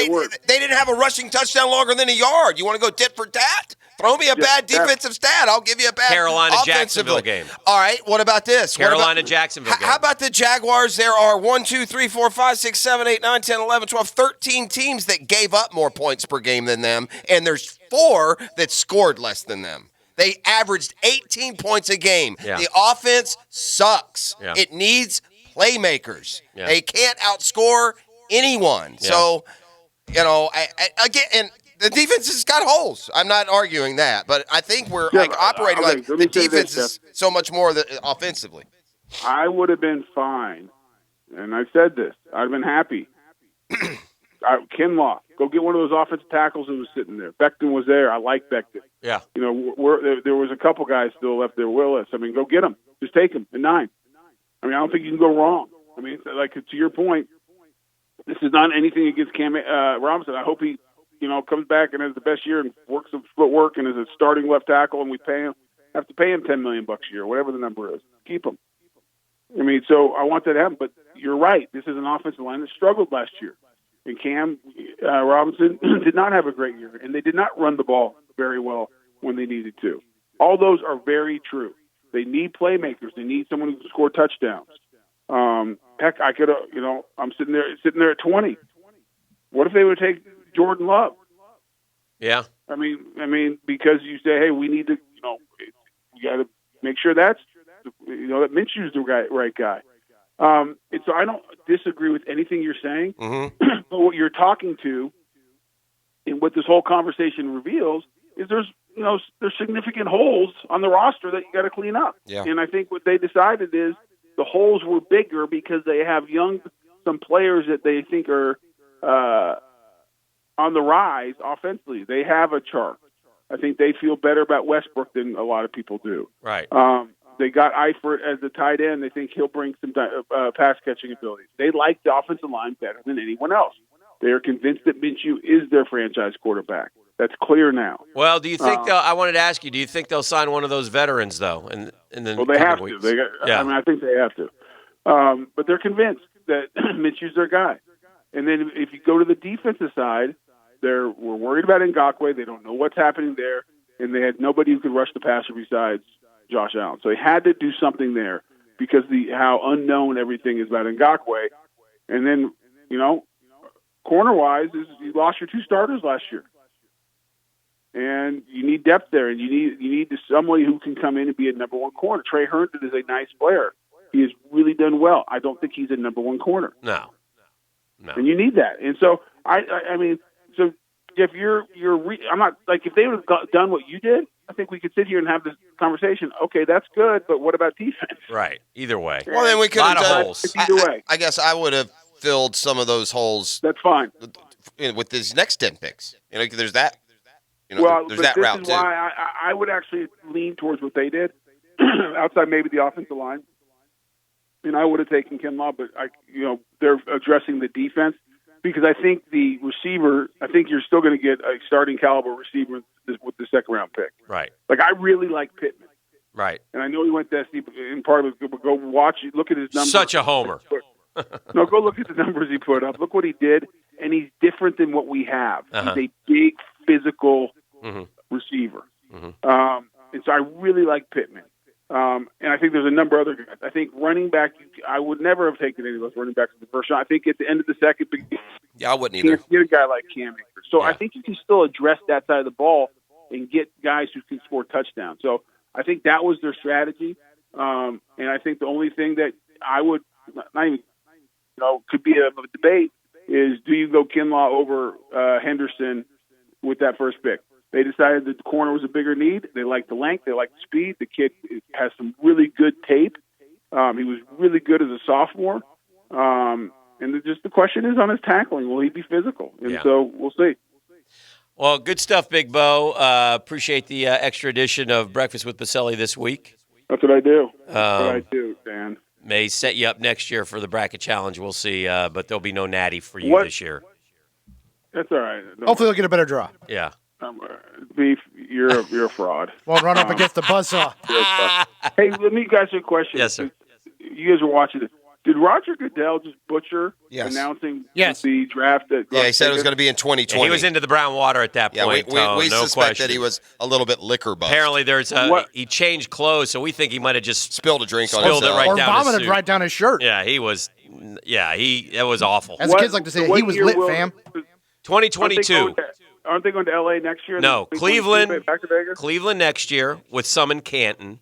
They didn't have a rushing touchdown longer than a yard. You want to go tit for tat? Throw me a bad defensive stat. I'll give you a bad Carolina-Jacksonville game. All right. What about this? Carolina-Jacksonville game. How about the Jaguars? There are 1, 2, 3, 4, 5, 6, 7, 8, 9, 10, 11, 12, 13 teams that gave up more points per game than them, and there's 4 that scored less than them. They averaged 18 points a game. Yeah. The offense sucks. Yeah. It needs playmakers. Yeah. They can't outscore anyone. Yeah. So, again, the defense has got holes. I'm not arguing that, but I think we're operating like the defense is so much more offensively. I would have been fine, and I said this. I'd have been happy. Kinlaw, go get one of those offensive tackles who was sitting there. Becton was there. I like Becton. Yeah. There was a couple guys still left there willis. I mean, go get them. Just take them at 9. I mean, I don't think you can go wrong. I mean, like, to your point, this is not anything against Cam Robinson. I hope he comes back and has the best year and works some footwork and is a starting left tackle, and we have to pay him $10 million a year, whatever the number is. Keep him. I mean, so I want that to happen. But you're right. This is an offensive line that struggled last year. And Cam Robinson did not have a great year, and they did not run the ball very well when they needed to. All those are very true. They need playmakers. They need someone who can score touchdowns. Heck, I could I'm sitting there at 20. What if they would take Jordan Love? Yeah. I mean, because you say, hey, we need to, we got to make sure that Minshew's the right guy. And so I don't disagree with anything you're saying, but what you're talking to and what this whole conversation reveals is there's significant holes on the roster that you got to clean up. Yeah. And I think what they decided is the holes were bigger because they have some players that they think are on the rise offensively. They have a chart. I think they feel better about Westbrook than a lot of people do. Right. They got Eifert as the tight end. They think he'll bring some pass catching abilities. They like the offensive line better than anyone else. They are convinced that Minshew is their franchise quarterback. That's clear now. Well, do you think I wanted to ask you, do you think they'll sign one of those veterans, though? Well, they have to. I think they have to. But they're convinced that Minshew's their guy. And then if you go to the defensive side, we're worried about Ngakoue. They don't know what's happening there. And they had nobody who could rush the passer besides Josh Allen. So they had to do something there because how unknown everything is about Ngakoue. And then, corner-wise, you lost your two starters last year. And you need depth there, and you need somebody who can come in and be a number one corner. Trey Herndon is a nice player. He has really done well. I don't think he's a number one corner. No. And you need that. And so so if I'm not like if they would have done what you did, I think we could sit here and have this conversation. Okay, that's good, but what about defense? Right. Either way. Well, then we could have done holes. Either way. I guess I would have filled some of those holes. That's fine. With these next 10 picks. There's that. There's but that this route is too. why I would actually lean towards what they did, outside maybe the offensive line. And I would have taken Kinlaw, but they're addressing the defense because I think the receiver. I think you're still going to get a starting caliber receiver with the second round pick. Right. Like I really like Pittman. Right. And I know he went to SC, but in part of it, go watch, look at his numbers. Such a homer. No, go look at the numbers he put up. Look what he did, and he's different than what we have. Uh-huh. He's a big physical receiver. Mm-hmm. And so I really like Pittman. And I think there's a number of other guys. I think running back, I would never have taken any of those running backs in the first round. I think at the end of the second, I wouldn't you either. can't get a guy like Cam Akers. So I think you can still address that side of the ball and get guys who can score touchdowns. So I think that was their strategy. And I think the only thing that I would not even, could be a debate is do you go Kinlaw over Henderson with that first pick? They decided that the corner was a bigger need. They liked the length. They liked the speed. The kid has some really good tape. He was really good as a sophomore. And the question is on his tackling. Will he be physical? And so we'll see. Well, good stuff, Big Bo. Appreciate the extra edition of Breakfast with Baselli this week. That's what I do. Dan. May set you up next year for the Bracket Challenge. We'll see. But there'll be no natty for you this year. That's all right. Hopefully they'll get a better draw. Yeah. Beef, you're a fraud. Won't run up against the buzzsaw. Hey, let me ask you a question. Yes, sir. You guys are watching it. Did Roger Goodell just butcher announcing the draft? He said it was going to be in 2020. He was into the brown water at that point. We no suspect question. that he was a little bit liquor buzzed. Apparently, he changed clothes, so we think he might have just spilled a drink on himself. it Right or down vomited his suit. right down his shirt. Yeah, he was. Yeah, it was awful. As the kids like to say, he was lit, fam. 2022. Aren't they going to L.A. next year? No, Cleveland. Back to Vegas? Cleveland next year with some in Canton,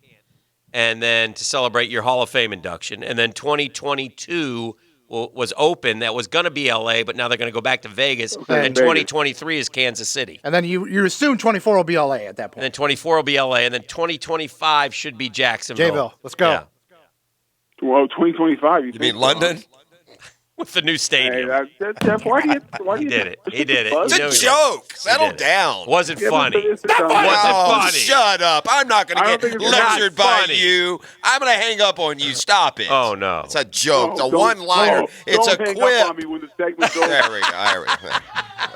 and then to celebrate your Hall of Fame induction. And then 2022 was open. That was going to be L.A., but now they're going to go back to Vegas. Okay. And 2023 is Kansas City. And then you assume 24 will be LA at that point. And then 24 will be L.A., and then 2025 should be Jacksonville. J-Ville, let's go. Yeah. Well, 2025. You mean London? With the new stadium. Hey, Jeff, why do you He did it. He did it. It's a joke. Settle down. Wasn't funny. Wasn't funny. Shut up. I'm not going to get lectured by funny. you. I'm going to hang up on you. Stop it. Oh, no. It's a joke. It's a one-liner. It's a hang quip. up on me when the segment's over. There we go.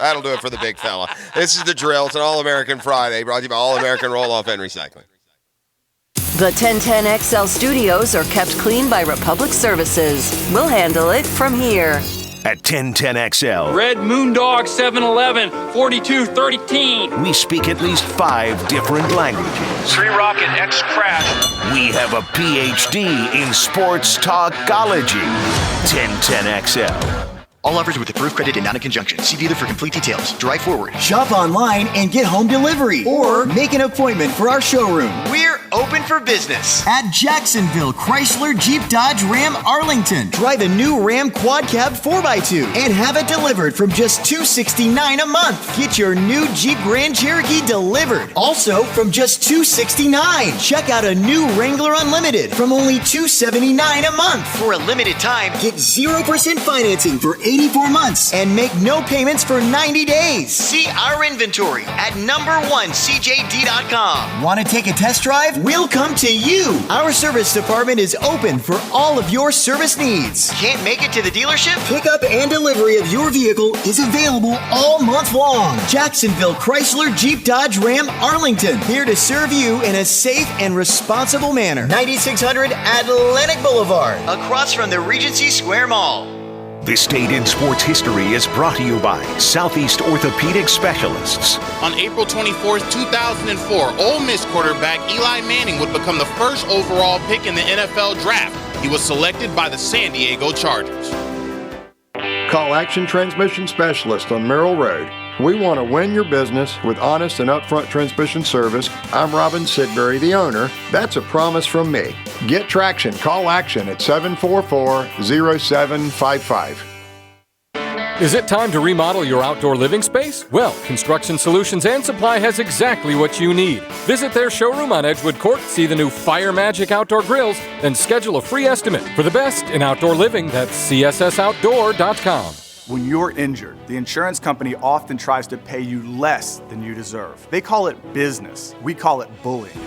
That'll do it for the big fella. This is The Drill. It's an All-American Friday brought to you by All-American Roll-Off and Recycling. The 1010XL studios are kept clean by Republic Services. We'll handle it from here. At 1010XL, Red Moondog 711 4213. we speak at least 5 different languages. Tree Rocket X Crash. We have a PhD in sports talkology. 1010XL. All offers with approved credit and not in conjunction. See dealer for complete details. Drive forward. Shop online and get home delivery. Or make an appointment for our showroom. We're open for business. At Jacksonville Chrysler Jeep Dodge Ram Arlington. Drive a new Ram Quad Cab 4x2 and have it delivered from just $269 a month. Get your new Jeep Grand Cherokee delivered. Also from just $269. Check out a new Wrangler Unlimited from only $279 a month. For a limited time, get 0% financing for 84 months and make no payments for 90 days. See our inventory at #1CJD.com. Want to take a test drive? we'll come to you. Our service department is open for all of your service needs. Can't make it to the dealership? Pickup and delivery of your vehicle is available all month long. Jacksonville Chrysler Jeep Dodge Ram Arlington, here to serve you in a safe and responsible manner. 9600 Atlantic Boulevard, across from the Regency Square Mall. This date in sports history is brought to you by Southeast Orthopedic Specialists. On April 24th, 2004, Ole Miss quarterback Eli Manning would become the first overall pick in the NFL Draft. He was selected by the San Diego Chargers. Call Action Transmission Specialist on Merrill Road. We want to win your business with honest and upfront transmission service. I'm Robin Sidbury, the owner. That's a promise from me. Get traction. Call Action at 744-0755. Is it time to remodel your outdoor living space? Well, Construction Solutions and Supply has exactly what you need. Visit their showroom on Edgewood Court, see the new Fire Magic outdoor grills, and schedule a free estimate. For the best in outdoor living, that's cssoutdoor.com. When you're injured, the insurance company often tries to pay you less than you deserve. They call it business. We call it bullying.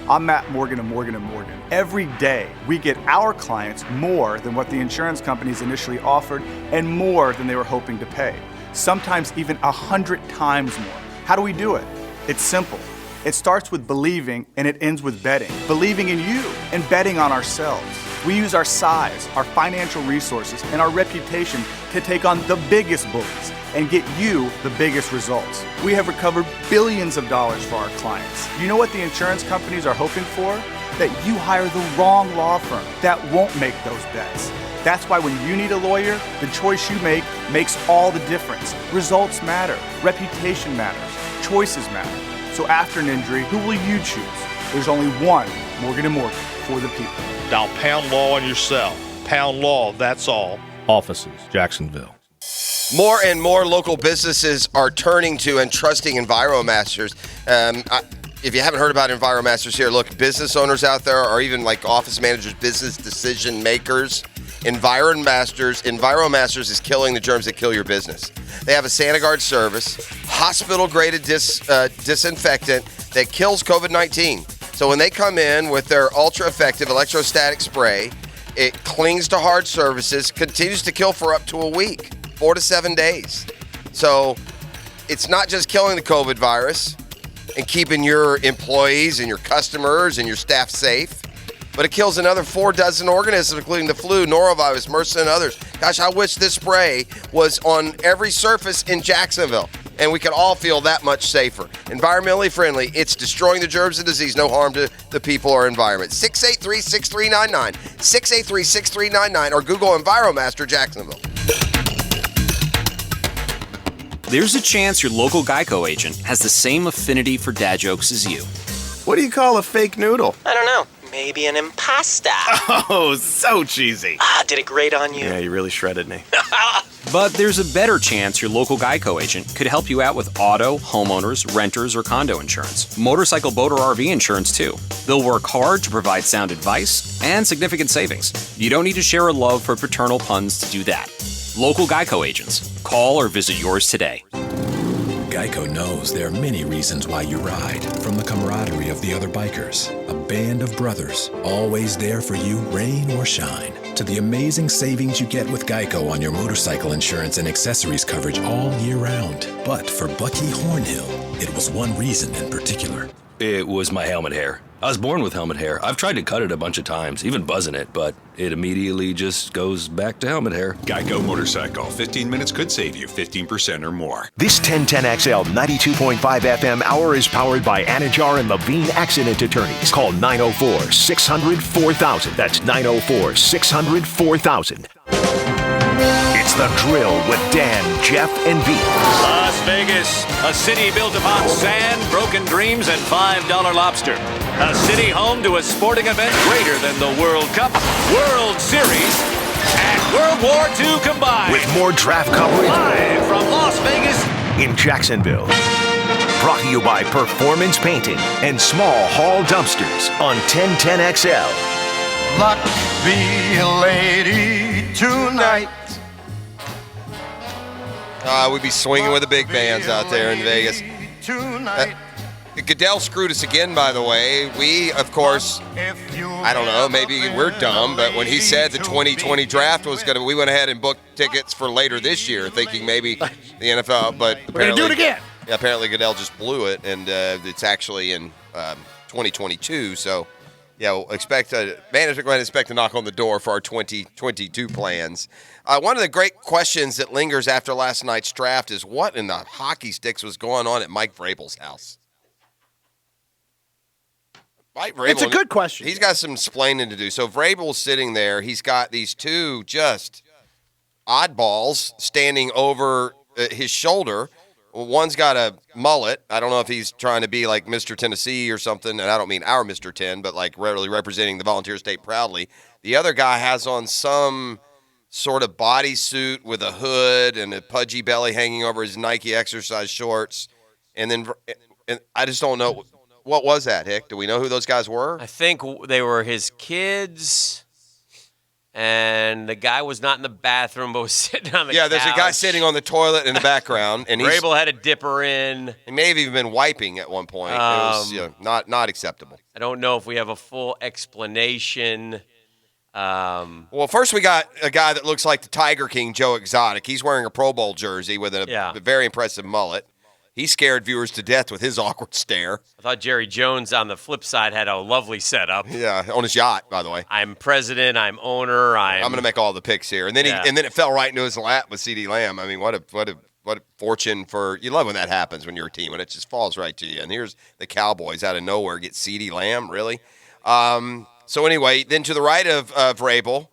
I'm Matt Morgan of Morgan & Morgan. Every day, we get our clients more than what the insurance companies initially offered and more than they were hoping to pay. Sometimes even 100 times more. How do we do it? It's simple. It starts with believing and it ends with betting. Believing in you and betting on ourselves. We use our size, our financial resources, and our reputation to take on the biggest bullies and get you the biggest results. We have recovered billions of dollars for our clients. You know what the insurance companies are hoping for? That you hire the wrong law firm that won't make those bets. That's why when you need a lawyer, the choice you make makes all the difference. Results matter. Reputation matters. Choices matter. So after an injury, who will you choose? There's only one Morgan & Morgan for the people. Dial Pound Law on your cell. Pound Law, that's all. Offices, Jacksonville. More and more local businesses are turning to and trusting EnviroMasters. If you haven't heard about EnviroMasters here, look, business owners out there or even like office managers, business decision makers, EnviroMasters is killing the germs that kill your business. They have a SaniGuard service, hospital-graded disinfectant that kills COVID-19. So when they come in with their ultra-effective electrostatic spray, it clings to hard surfaces, continues to kill for up to a week, 4 to 7 days. So it's not just killing the COVID virus and keeping your employees and your customers and your staff safe, but it kills another 4 dozen organisms, including the flu, norovirus, MRSA, and others. Gosh, I wish this spray was on every surface in Jacksonville, and we could all feel that much safer. Environmentally friendly, it's destroying the germs and disease, no harm to the people or environment. 683-6399, 683-6399, or Google EnviroMaster Jacksonville. There's a chance your local Geico agent has the same affinity for dad jokes as you. What do you call a fake noodle? I don't know. Maybe an impasta. Oh, so cheesy. Did it grate on you? Yeah, you really shredded me. But there's a better chance your local Geico agent could help you out with auto, homeowners, renters, or condo insurance. Motorcycle, boat, or RV insurance, too. They'll work hard to provide sound advice and significant savings. You don't need to share a love for paternal puns to do that. Local Geico agents. Call or visit yours today. Geico knows there are many reasons why you ride. From the camaraderie of the other bikers, a band of brothers, always there for you, rain or shine, to the amazing savings you get with Geico on your motorcycle insurance and accessories coverage all year round. But for Bucky Hornhill, it was one reason in particular. It was my helmet hair. I was born with helmet hair. I've tried to cut it a bunch of times, even buzzing it, but it immediately just goes back to helmet hair. Geico Motorcycle. 15 minutes could save you 15% or more. This 1010XL 92.5 FM hour is powered by Anajar and Levine Accident Attorneys. Call 904-600-4000. That's 904-600-4000. It's The Drill with Dan, Jeff, and B. Las Vegas, a city built upon sand, broken dreams, and $5 lobster. A city home to a sporting event greater than the World Cup, World Series, and World War II combined. With more draft coverage live from Las Vegas in Jacksonville. Brought to you by Performance Painting and Small Hall Dumpsters on 1010XL. Luck be a lady tonight. We'd be swinging with the big bands out there in Vegas. Goodell screwed us again, by the way. We, of course, I don't know, maybe we're dumb, but when he said the 2020 draft was going to, we went ahead and booked tickets for later this year, thinking maybe the NFL, but we're going to do it again. Yeah, apparently Goodell just blew it, and it's actually in 2022. So, yeah, we'll expect management go ahead and expect a knock on the door for our 2022 plans. One of the great questions that lingers after last night's draft is what in the hockey sticks was going on at Mike Vrabel's house? Mike Vrabel, it's a good question. He's got some explaining to do. So Vrabel's sitting there. He's got these two just oddballs standing over his shoulder. One's got a mullet. I don't know if he's trying to be like Mr. Tennessee or something, and I don't mean our Mr. 10, but like really representing the Volunteer State proudly. The other guy has on some sort of bodysuit with a hood and a pudgy belly hanging over his Nike exercise shorts. And I just don't know. What was that, Hick? Do we know who those guys were? I think they were his kids. And the guy was not in the bathroom, but was sitting on the couch. Yeah, there's a guy sitting on the toilet in the background. And Vrabel had a dipper in. He may have even been wiping at one point. It was not acceptable. I don't know if we have a full explanation. Well, first we got a guy that looks like the Tiger King, Joe Exotic. He's wearing a Pro Bowl jersey with a very impressive mullet. He scared viewers to death with his awkward stare. I thought Jerry Jones on the flip side had a lovely setup. Yeah, on his yacht, by the way. I'm president. I'm owner. I'm going to make all the picks here, and then and then it fell right into his lap with CeeDee Lamb. I mean, what a fortune for you. Love when that happens when you're a team when it just falls right to you. And here's the Cowboys out of nowhere get CeeDee Lamb, really. So anyway, then to the right of Vrabel.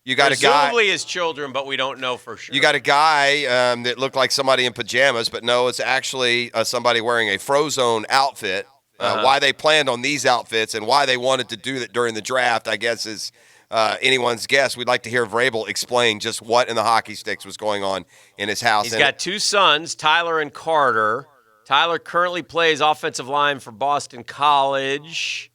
You got presumably his children, but we don't know for sure. You got a guy that looked like somebody in pajamas, but no, it's actually somebody wearing a Frozone outfit. Why they planned on these outfits and why they wanted to do that during the draft, I guess, is anyone's guess. We'd like to hear Vrabel explain just what in the hockey sticks was going on in his house. He's got two sons, Tyler and Carter. Tyler currently plays offensive line for Boston College.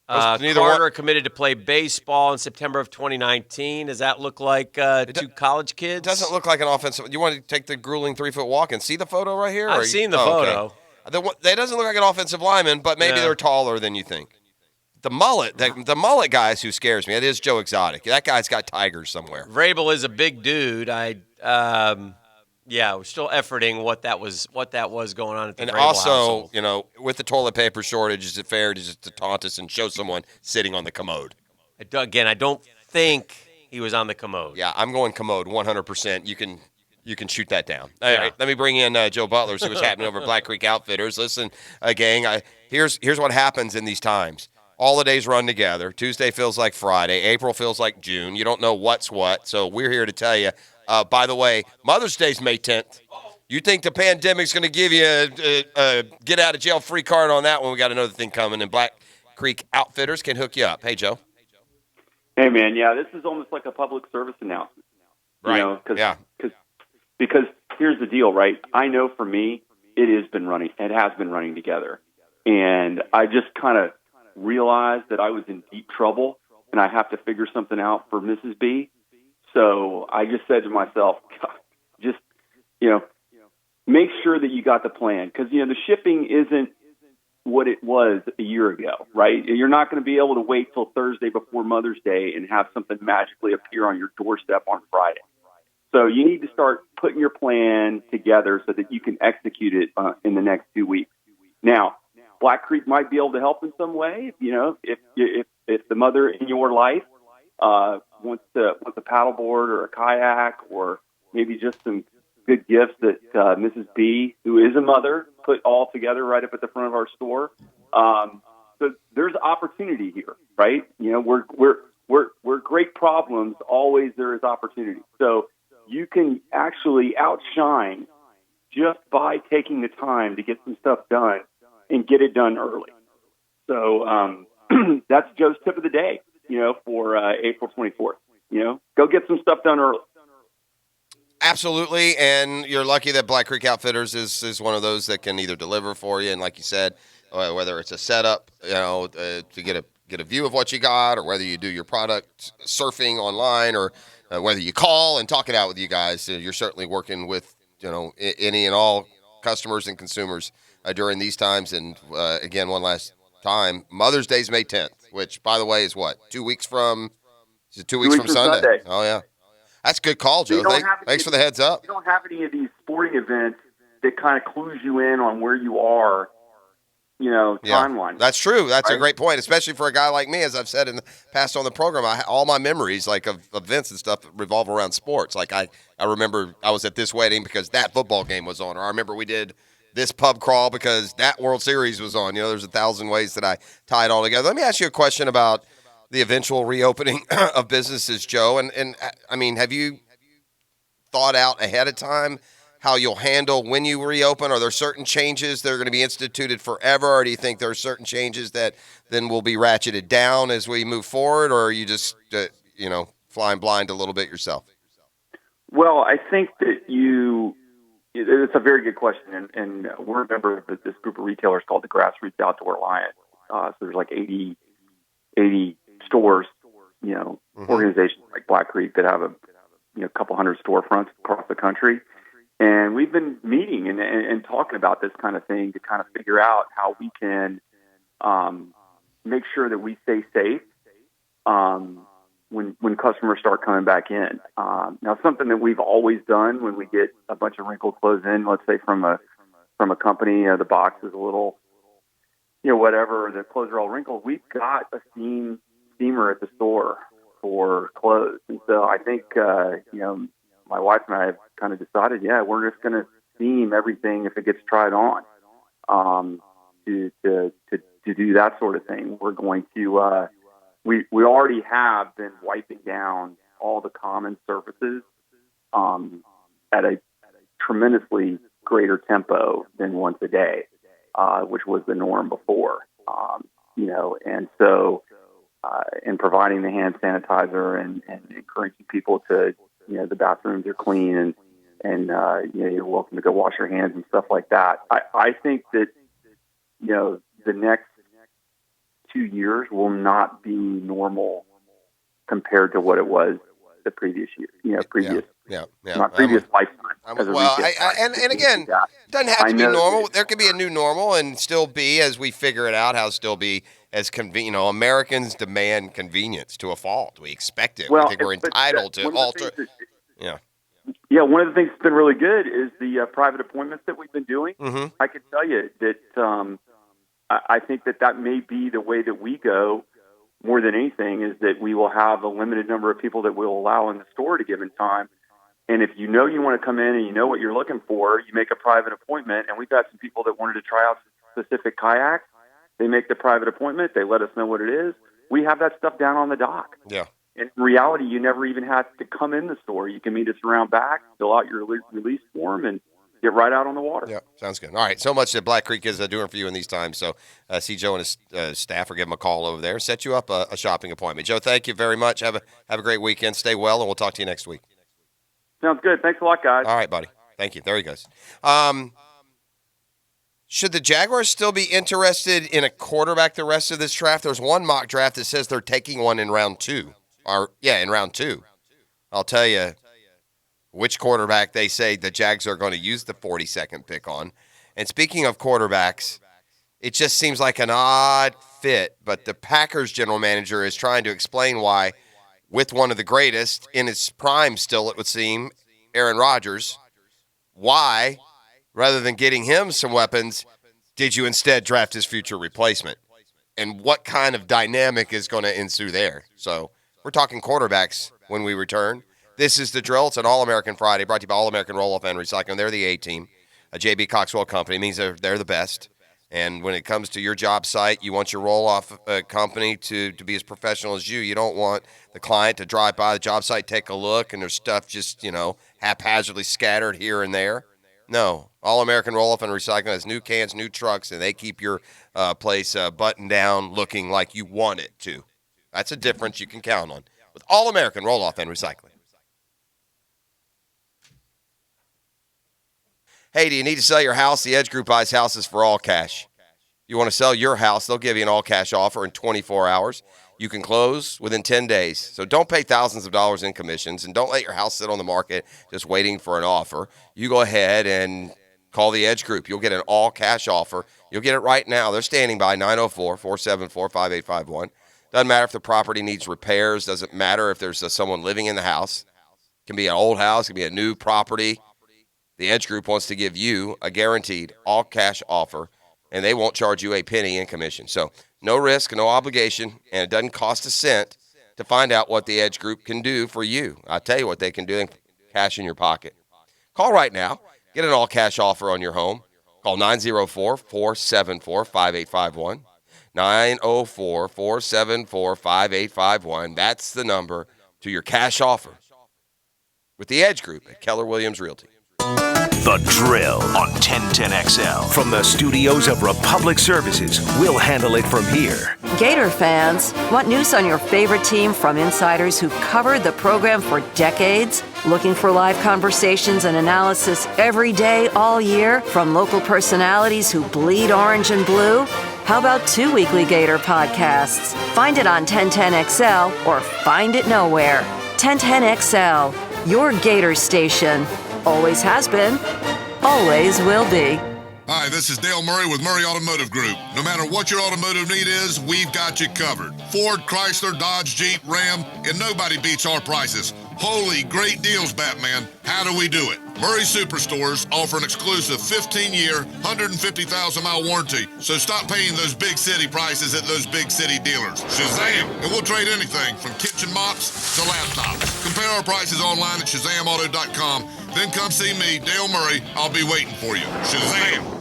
Carter committed to play baseball in September of 2019. Does that look like two college kids? It doesn't look like an offensive. You want to take the grueling 3-foot walk and see the photo right here? I've seen the photo. Okay. That doesn't look like an offensive lineman, but maybe they're taller than you think. The mullet guy is who scares me. It is Joe Exotic. That guy's got tigers somewhere. Vrabel is a big dude. We're still efforting what that was going on at the Vrabel household. You know, with the toilet paper shortage, is it fair to just to taunt us and show someone sitting on the commode? Again, I don't think he was on the commode. Yeah, I'm going commode 100%. You can shoot that down. All right, let me bring in Joe Butler, see what's happening over at Black Creek Outfitters. Listen, gang, here's what happens in these times. All the days run together. Tuesday feels like Friday. April feels like June. You don't know what's what, so we're here to tell you. By the way, Mother's Day's May 10th. You think the pandemic's going to give you a get-out-of-jail-free card on that one? We got another thing coming, and Black Creek Outfitters can hook you up. Hey, Joe. Hey, man, this is almost like a public service announcement. Right, you know, because here's the deal, right? I know for me, it has been running together. And I just kind of realized that I was in deep trouble, and I have to figure something out for Mrs. B. So I just said to myself, just, make sure that you got the plan. Because, the shipping isn't what it was a year ago, right? You're not going to be able to wait till Thursday before Mother's Day and have something magically appear on your doorstep on Friday. So you need to start putting your plan together so that you can execute it in the next 2 weeks. Now, Black Creek might be able to help in some way. If the mother in your life wants a paddleboard or a kayak or maybe just some good gifts that Mrs. B, who is a mother, put all together right up at the front of our store. So there's opportunity here, right? We're great problems. Always there is opportunity. So you can actually outshine just by taking the time to get some stuff done and get it done early. So that's Joe's tip of the day. For April 24th. Go get some stuff done early. Absolutely, and you're lucky that Black Creek Outfitters is one of those that can either deliver for you, and like you said, whether it's a setup, to get a view of what you got, or whether you do your product surfing online, or whether you call and talk it out with you guys. You're certainly working with any and all customers and consumers during these times. And again, one last time, Mother's Day is May 10th, which, by the way, is what, 2 weeks from? Is it 2 weeks from Sunday? Oh yeah, that's a good call, Joe. Thanks for the heads up. You don't have any of these sporting events that kind of clues you in on where you are, timeline. That's true. That's a great point, especially for a guy like me. As I've said in the past on the program, all my memories, like of events and stuff, revolve around sports. Like I remember I was at this wedding because that football game was on, or I remember we did this pub crawl because that World Series was on. There's 1,000 ways that I tie it all together. Let me ask you a question about the eventual reopening of businesses, Joe. And I mean, have you thought out ahead of time how you'll handle when you reopen? Are there certain changes that are going to be instituted forever, or do you think there are certain changes that then will be ratcheted down as we move forward, or are you just, flying blind a little bit yourself? Well, I think that it's a very good question, and we're a member of this group of retailers called the Grassroots Outdoor Alliance. So there's like 80 stores, organizations like Black Creek that have a couple hundred storefronts across the country. And we've been meeting and talking about this kind of thing to kind of figure out how we can make sure that we stay safe when customers start coming back in. Now, something that we've always done when we get a bunch of wrinkled clothes in, let's say from a company, the box is a little, whatever, the clothes are all wrinkled. We've got a steamer at the store for clothes, and so I think my wife and I have kind of decided, we're just going to steam everything if it gets tried on. To do that sort of thing, we're going to. We already have been wiping down all the common surfaces at a tremendously greater tempo than once a day, which was the norm before. And so, in providing the hand sanitizer and encouraging people to. The bathrooms are clean and you're welcome to go wash your hands and stuff like that. I think that, the next 2 years will not be normal compared to what it was the previous year, previous lifetime. And again, it doesn't have to be normal. There could be a new normal and still be, as we figure it out, still be as convenient. Americans demand convenience to a fault. We expect it. We think we're entitled to alter. Yeah, one of the things that's been really good is the private appointments that we've been doing. Mm-hmm. I can tell you that I think that may be the way that we go more than anything, is that we will have a limited number of people that we'll allow in the store at a given time. And if you want to come in and you know what you're looking for, you make a private appointment. And we've got some people that wanted to try out specific kayaks. They make the private appointment. They let us know what it is. We have that stuff down on the dock. Yeah. In reality, you never even have to come in the store. You can meet us around back, fill out your release form, and get right out on the water. Yeah, sounds good. All right, so much that Black Creek is doing for you in these times. So see Joe and his staff, or give him a call over there. Set you up a shopping appointment. Joe, thank you very much. Have a great weekend. Stay well, and we'll talk to you next week. Sounds good. Thanks a lot, guys. All right, buddy. Thank you. There he goes. Should the Jaguars still be interested in a quarterback the rest of this draft? There's one mock draft that says they're taking one in round 2. In round 2. I'll tell you which quarterback they say the Jags are going to use the 42nd pick on. And speaking of quarterbacks, it just seems like an odd fit, but the Packers general manager is trying to explain why, with one of the greatest in his prime still, it would seem, Aaron Rodgers, why, rather than getting him some weapons, did you instead draft his future replacement? And what kind of dynamic is going to ensue there? So we're talking quarterbacks when we return. This is The Drill. It's an All-American Friday, brought to you by All-American Roll-Off and Recycling. They're the A-team. A J.B. Coxwell company means they're the best. And when it comes to your job site, you want your roll-off company to be as professional as you. You don't want the client to drive by the job site, take a look, and there's stuff just, haphazardly scattered here and there. No. All-American Roll-Off and Recycling has new cans, new trucks, and they keep your place buttoned down looking like you want it to. That's a difference you can count on with All-American Roll-Off and Recycling. Hey, do you need to sell your house? The Edge Group buys houses for all cash. You want to sell your house, they'll give you an all-cash offer in 24 hours. You can close within 10 days. So don't pay thousands of dollars in commissions, and don't let your house sit on the market just waiting for an offer. You go ahead and Call the Edge Group. You'll get an all-cash offer. You'll get it right now. They're standing by 904-474-5851. Doesn't matter if the property needs repairs. Doesn't matter if there's someone living in the house. It can be an old house. It can be a new property. The Edge Group wants to give you a guaranteed all-cash offer, and they won't charge you a penny in commission. So no risk, no obligation, and it doesn't cost a cent to find out what the Edge Group can do for you. I'll tell you what they can do. Cash in your pocket. Call right now. Get an all-cash offer on your home. Call 904-474-5851. 904-474-5851. That's the number to your cash offer with the Edge Group at Keller Williams Realty. The Drill on 1010XL. From the studios of Republic Services, we'll handle it from here. Gator fans, want news on your favorite team from insiders who've covered the program for decades? Looking for live conversations and analysis every day, all year, from local personalities who bleed orange and blue? How about 2 weekly Gator podcasts? Find it on 1010XL or find it nowhere. 1010XL, your Gator station. Always has been, always will be. Hi, this is Dale Murray with Murray Automotive Group. No matter what your automotive need is, we've got you covered. Ford, Chrysler, Dodge, Jeep, Ram, and nobody beats our prices. Holy great deals, Batman. How do we do it? Murray Superstores offer an exclusive 15-year, 150,000-mile warranty, so stop paying those big city prices at those big city dealers. Shazam! And we'll trade anything from kitchen mops to laptops. Compare our prices online at ShazamAuto.com. Then come see me, Dale Murray. I'll be waiting for you. Shazam!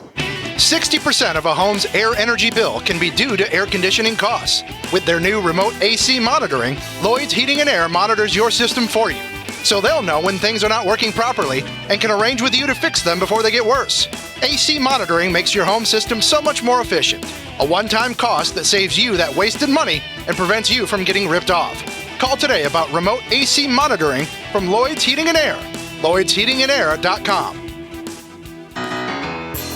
60% of a home's air energy bill can be due to air conditioning costs. With their new remote AC monitoring, Lloyd's Heating and Air monitors your system for you, so they'll know when things are not working properly and can arrange with you to fix them before they get worse. AC monitoring makes your home system so much more efficient. A one-time cost that saves you that wasted money and prevents you from getting ripped off. Call today about remote AC monitoring from Lloyd's Heating and Air. LloydsHeatingandAir.com.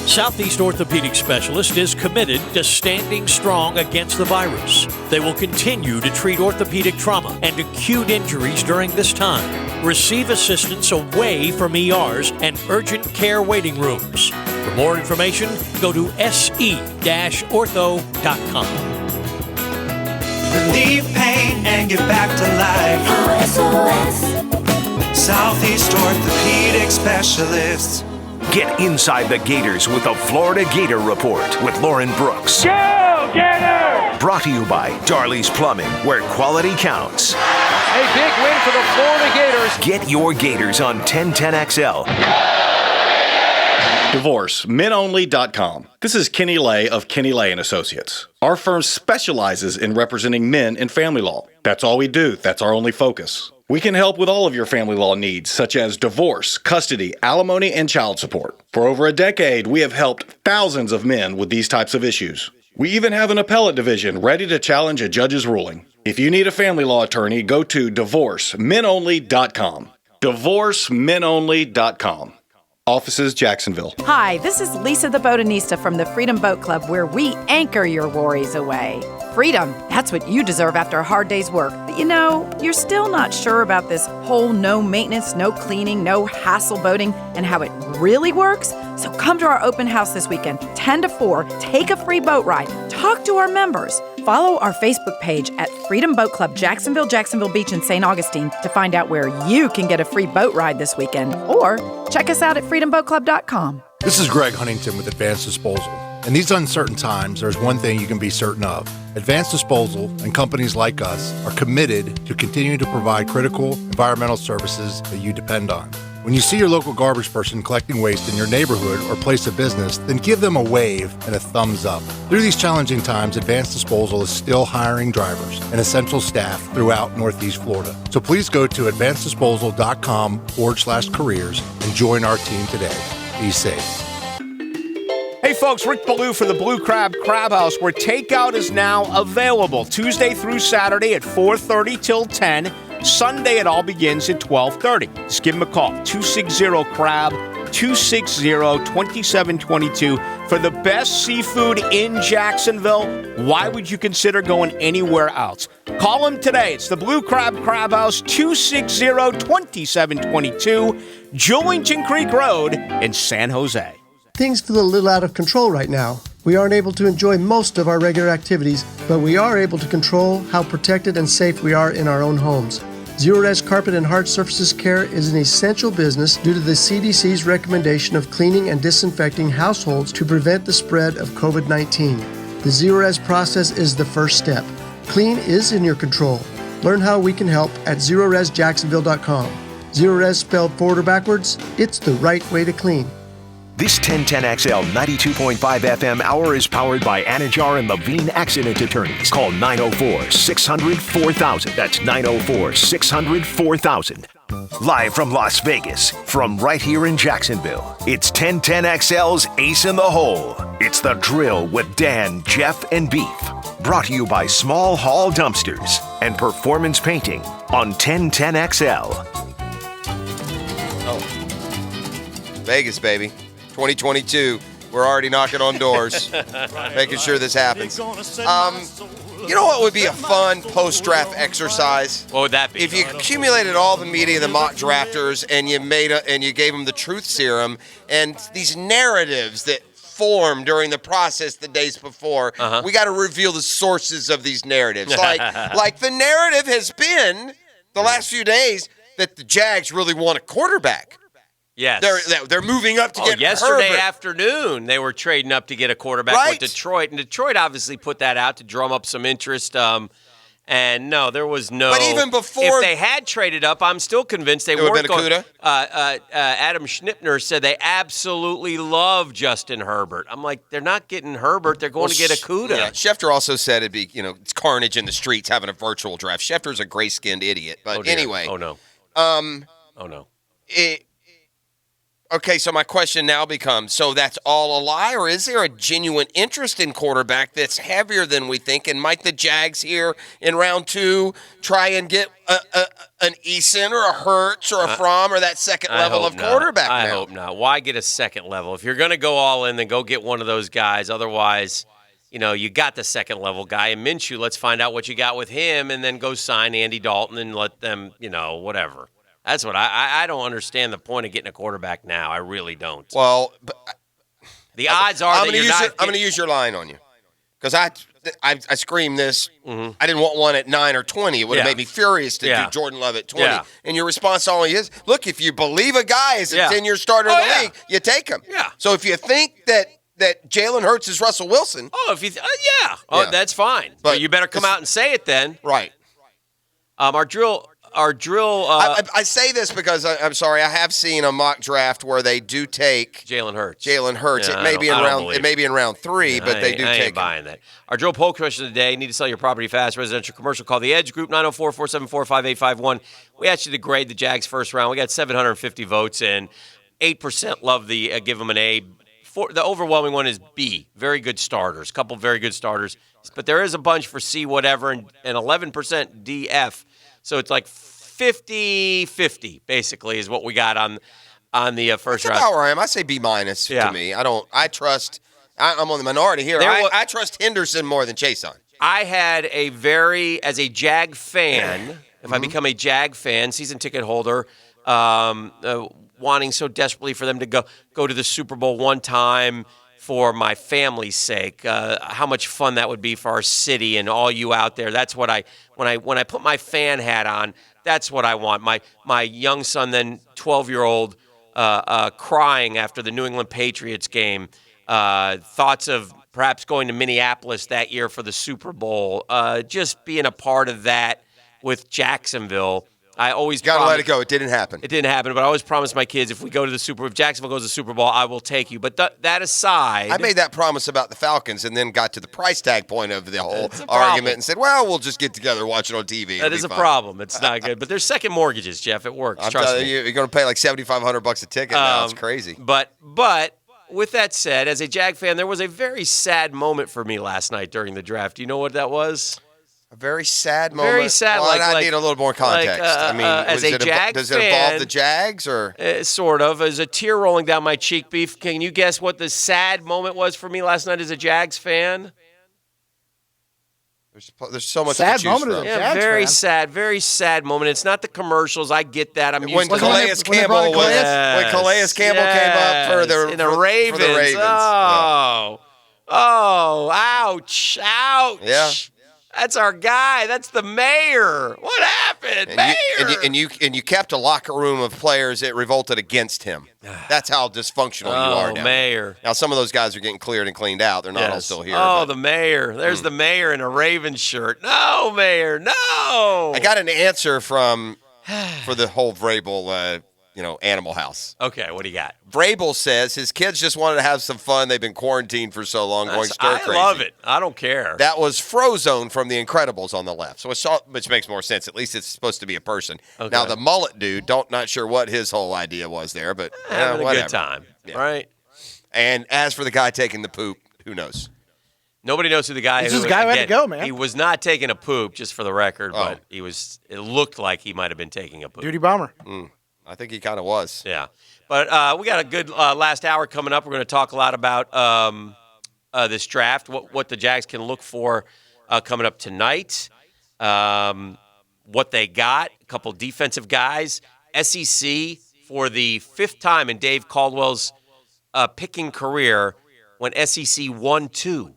Southeast Orthopedic Specialist is committed to standing strong against the virus. They will continue to treat orthopedic trauma and acute injuries during this time. Receive assistance away from ERs and urgent care waiting rooms. For more information, go to se-ortho.com. Relieve pain and get back to life. SOS. Southeast Orthopedic Specialists. Get inside the Gators with the Florida Gator Report with Lauren Brooks. Go, Gators! Brought to you by Darley's Plumbing, where quality counts. A big win for the Florida Gators. Get your Gators on 1010XL. DivorceMenOnly.com. This is Kenny Lay of Kenny Lay & Associates. Our firm specializes in representing men in family law. That's all we do. That's our only focus. We can help with all of your family law needs, such as divorce, custody, alimony, and child support. For over a decade, we have helped thousands of men with these types of issues. We even have an appellate division ready to challenge a judge's ruling. If you need a family law attorney, go to DivorceMenOnly.com. DivorceMenOnly.com. Offices, Jacksonville. Hi, this is Lisa the Botanista from the Freedom Boat Club, where we anchor your worries away. Freedom, that's what you deserve after a hard day's work. But you know, you're still not sure about this whole no maintenance, no cleaning, no hassle boating and how it really works? So come to our open house this weekend, 10 to 4, take a free boat ride, talk to our members. Follow our Facebook page at Freedom Boat Club Jacksonville, Jacksonville Beach, and St. Augustine to find out where you can get a free boat ride this weekend. Or check us out at freedomboatclub.com. This is Greg Huntington with Advanced Disposal. In these uncertain times, there's one thing you can be certain of. Advanced Disposal and companies like us are committed to continue to provide critical environmental services that you depend on. When you see your local garbage person collecting waste in your neighborhood or place of business, then give them a wave and a thumbs up. Through these challenging times, Advanced Disposal is still hiring drivers and essential staff throughout Northeast Florida. So please go to advanceddisposal.com/careers and join our team today. Be safe. Hey folks, Rick Ballou for the Blue Crab Crab House, where takeout is now available Tuesday through Saturday at 4:30 till 10. Sunday it all begins at 12:30. Just give them a call, 260-CRAB, 260-2722 for the best seafood in Jacksonville. Why would you consider going anywhere else? Call them today. It's the Blue Crab Crab House, 260-2722, Julington Creek Road in San Jose. Things feel a little out of control right now. We aren't able to enjoy most of our regular activities, but we are able to control how protected and safe we are in our own homes. Zero-Res Carpet and Hard Surfaces Care is an essential business due to the CDC's recommendation of cleaning and disinfecting households to prevent the spread of COVID-19. The Zero-Res process is the first step. Clean is in your control. Learn how we can help at ZeroResJacksonville.com. Zero-Res spelled forward or backwards, it's the right way to clean. This 1010XL 92.5 FM hour is powered by Anajar and Levine Accident Attorneys. Call 904-600-4000. That's 904-600-4000. Live from Las Vegas, from right here in Jacksonville, it's 1010XL's Ace in the Hole. It's The Drill with Dan, Jeff, and Beef. Brought to you by Small Hall Dumpsters and Performance Painting on 1010XL. Oh. Vegas, baby. 2022. We're already knocking on doors, making sure this happens. You know what would be a fun post-draft exercise? What would that be? If you accumulated all the media, the mock drafters, and you gave them the truth serum and these narratives that form during the process the days before, we got to reveal the sources of these narratives. Like the narrative has been the last few days that the Jags really want a quarterback. Yes. They're moving up to get yesterday Herbert. Afternoon, they were trading up to get a quarterback with Detroit. And Detroit obviously put that out to drum up some interest. And no, there was no. But even before. If they had traded up, I'm still convinced they weren't going. Adam Schnipner said they absolutely love Justin Herbert. I'm like, they're not getting Herbert. They're going to get a Cuda. Yeah. Schefter also said it'd be, it's carnage in the streets having a virtual draft. Schefter's a gray-skinned idiot. But anyway. Oh, no. Oh, no. Okay, so my question now becomes, so that's all a lie, or is there a genuine interest in quarterback that's heavier than we think? And might the Jags here in round 2 try and get an Eason or a Hurts or a Fromm or that second level of quarterback now? I hope not. Why get a second level? If you're going to go all in, then go get one of those guys. Otherwise, you got the second level guy. And Minshew, let's find out what you got with him, and then go sign Andy Dalton and let them, whatever. That's what I don't understand the point of getting a quarterback now. I really don't. Well, the odds are I'm going to use your line on you because I screamed this. Mm-hmm. I didn't want one at 9 or 20. It would have made me furious to do Jordan Love at 20. Yeah. And your response only is, look, if you believe a guy is a 10-year starter in the league, you take him. Yeah. So if you think that Jalen Hurts is Russell Wilson. Oh, that's fine. But you better come out and say it then. Right. Our drill. I say this because I'm sorry. I have seen a mock draft where they do take Jalen Hurts. Yeah, it may be in round 3, but they do take. I ain't buying that. Our drill poll question of the day: need to sell your property fast? Residential, commercial? Call the Edge Group 904-474-5851. We asked you to grade the Jags first round. We got 750 votes in. 8% love the give them an A. The overwhelming one is B. Very good starters. Couple very good starters, but there is a bunch for C whatever and 11% D F. So it's like 50-50, basically, is what we got on the first round. That's about where I am. I say B- to me. I'm on the minority here. I trust Henderson more than Chason. I had as a Jag fan, if I become a Jag fan, season ticket holder, wanting so desperately for them to go to the Super Bowl one time for my family's sake, how much fun that would be for our city and all you out there. That's what when I put my fan hat on, that's what I want. My young son, then 12-year-old, crying after the New England Patriots game, thoughts of perhaps going to Minneapolis that year for the Super Bowl, just being a part of that with Jacksonville. I always got to let it go. It didn't happen. It didn't happen, but I always promise my kids if Jacksonville goes to the Super Bowl, I will take you. But that aside, I made that promise about the Falcons, and then got to the price tag point of the whole argument and said, "Well, we'll just get together, and watch it on TV." That is a problem. It's not good. But there's second mortgages, Jeff. It works. Trust me. You're going to pay like $7,500 a ticket now. It's crazy. But with that said, as a Jag fan, there was a very sad moment for me last night during the draft. Do you know what that was? A very sad moment. Very sad. Well, I need a little more context. As a Jag does fan, it involve the Jags or sort of? As a tear rolling down my cheek, Beef. Can you guess what the sad moment was for me last night as a Jags fan? There's so much sad to choose moment from. as a Yeah, Jags very fan. sad, very sad moment. It's not the commercials. I get that. I'm used When to Calais that. Campbell came up for the in the Ravens. For the Ravens. Oh, ouch, ouch. Yeah. That's our guy. That's the mayor. What happened, mayor? And you kept a locker room of players that revolted against him. That's how dysfunctional you are now. Mayor. Now, some of those guys are getting cleared and cleaned out. They're not all still here. Oh, the mayor. There's the mayor in a Ravens shirt. No, mayor, no. I got an answer for the whole Vrabel, Animal House. Okay, what do you got? Vrabel says his kids just wanted to have some fun. They've been quarantined for so long, going stir crazy. I love it. I don't care. That was Frozone from The Incredibles on the left, so which makes more sense. At least it's supposed to be a person. Okay. Now, the mullet dude, not sure what his whole idea was there, but having whatever. A good time, right? And as for the guy taking the poop, who knows? Nobody knows who the guy is. This guy had to go, man. He was not taking a poop, just for the record, but it looked like he might have been taking a poop. Duty bomber. I think he kind of was. Yeah. But we got a good last hour coming up. We're going to talk a lot about this draft, what the Jags can look for coming up tonight, what they got, a couple defensive guys, SEC for the fifth time in Dave Caldwell's picking career when SEC 1-2.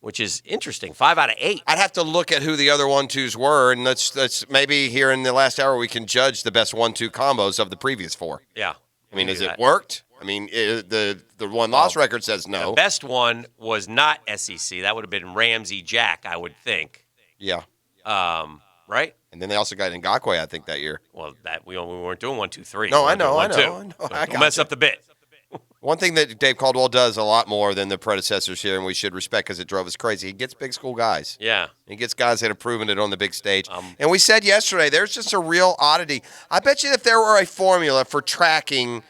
Which is interesting. 5 out of 8. I'd have to look at who the other 1-2s were, and let's maybe here in the last hour we can judge the best 1-2 combos of the previous 4. Yeah. I mean, has it worked? I mean, the one-loss record says no. The best one was not SEC. That would have been Ramsey Jack, I would think. Yeah. Right? And then they also got Ngakoue, I think, that year. Well, that we weren't doing 1-2-3. No, I know. Don't mess up the bit. One thing that Dave Caldwell does a lot more than the predecessors here, and we should respect because it drove us crazy, he gets big school guys. Yeah. He gets guys that have proven it on the big stage. And we said yesterday, there's just a real oddity. I bet you if there were a formula for tracking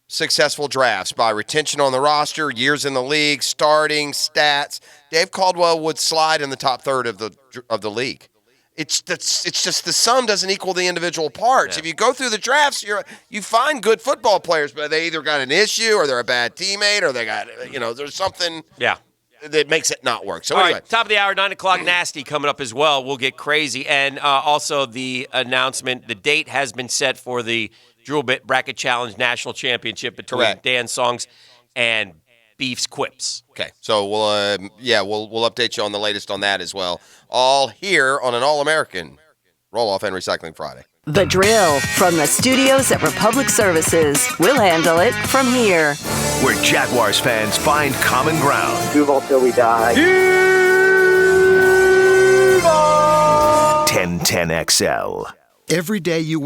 successful drafts by retention on the roster, years in the league, starting, stats, Dave Caldwell would slide in the top third of the league. It's just the sum doesn't equal the individual parts. Yeah. If you go through the drafts, you find good football players, but they either got an issue or they're a bad teammate or they got, there's something that makes it not work. So all anyway. Right, top of the hour, 9 o'clock, Nasty coming up as well. We'll get crazy. And also the announcement, the date has been set for the Drill Bit Bracket Challenge National Championship between Dan Songs and Beef's Quips. Okay, so we'll update you on the latest on that as well. All here on an All-American Roll-Off and Recycling Friday. The Drill from the studios at Republic Services. We'll handle it from here. Where Jaguars fans find common ground. Duval till we die. 1010XL. Every day you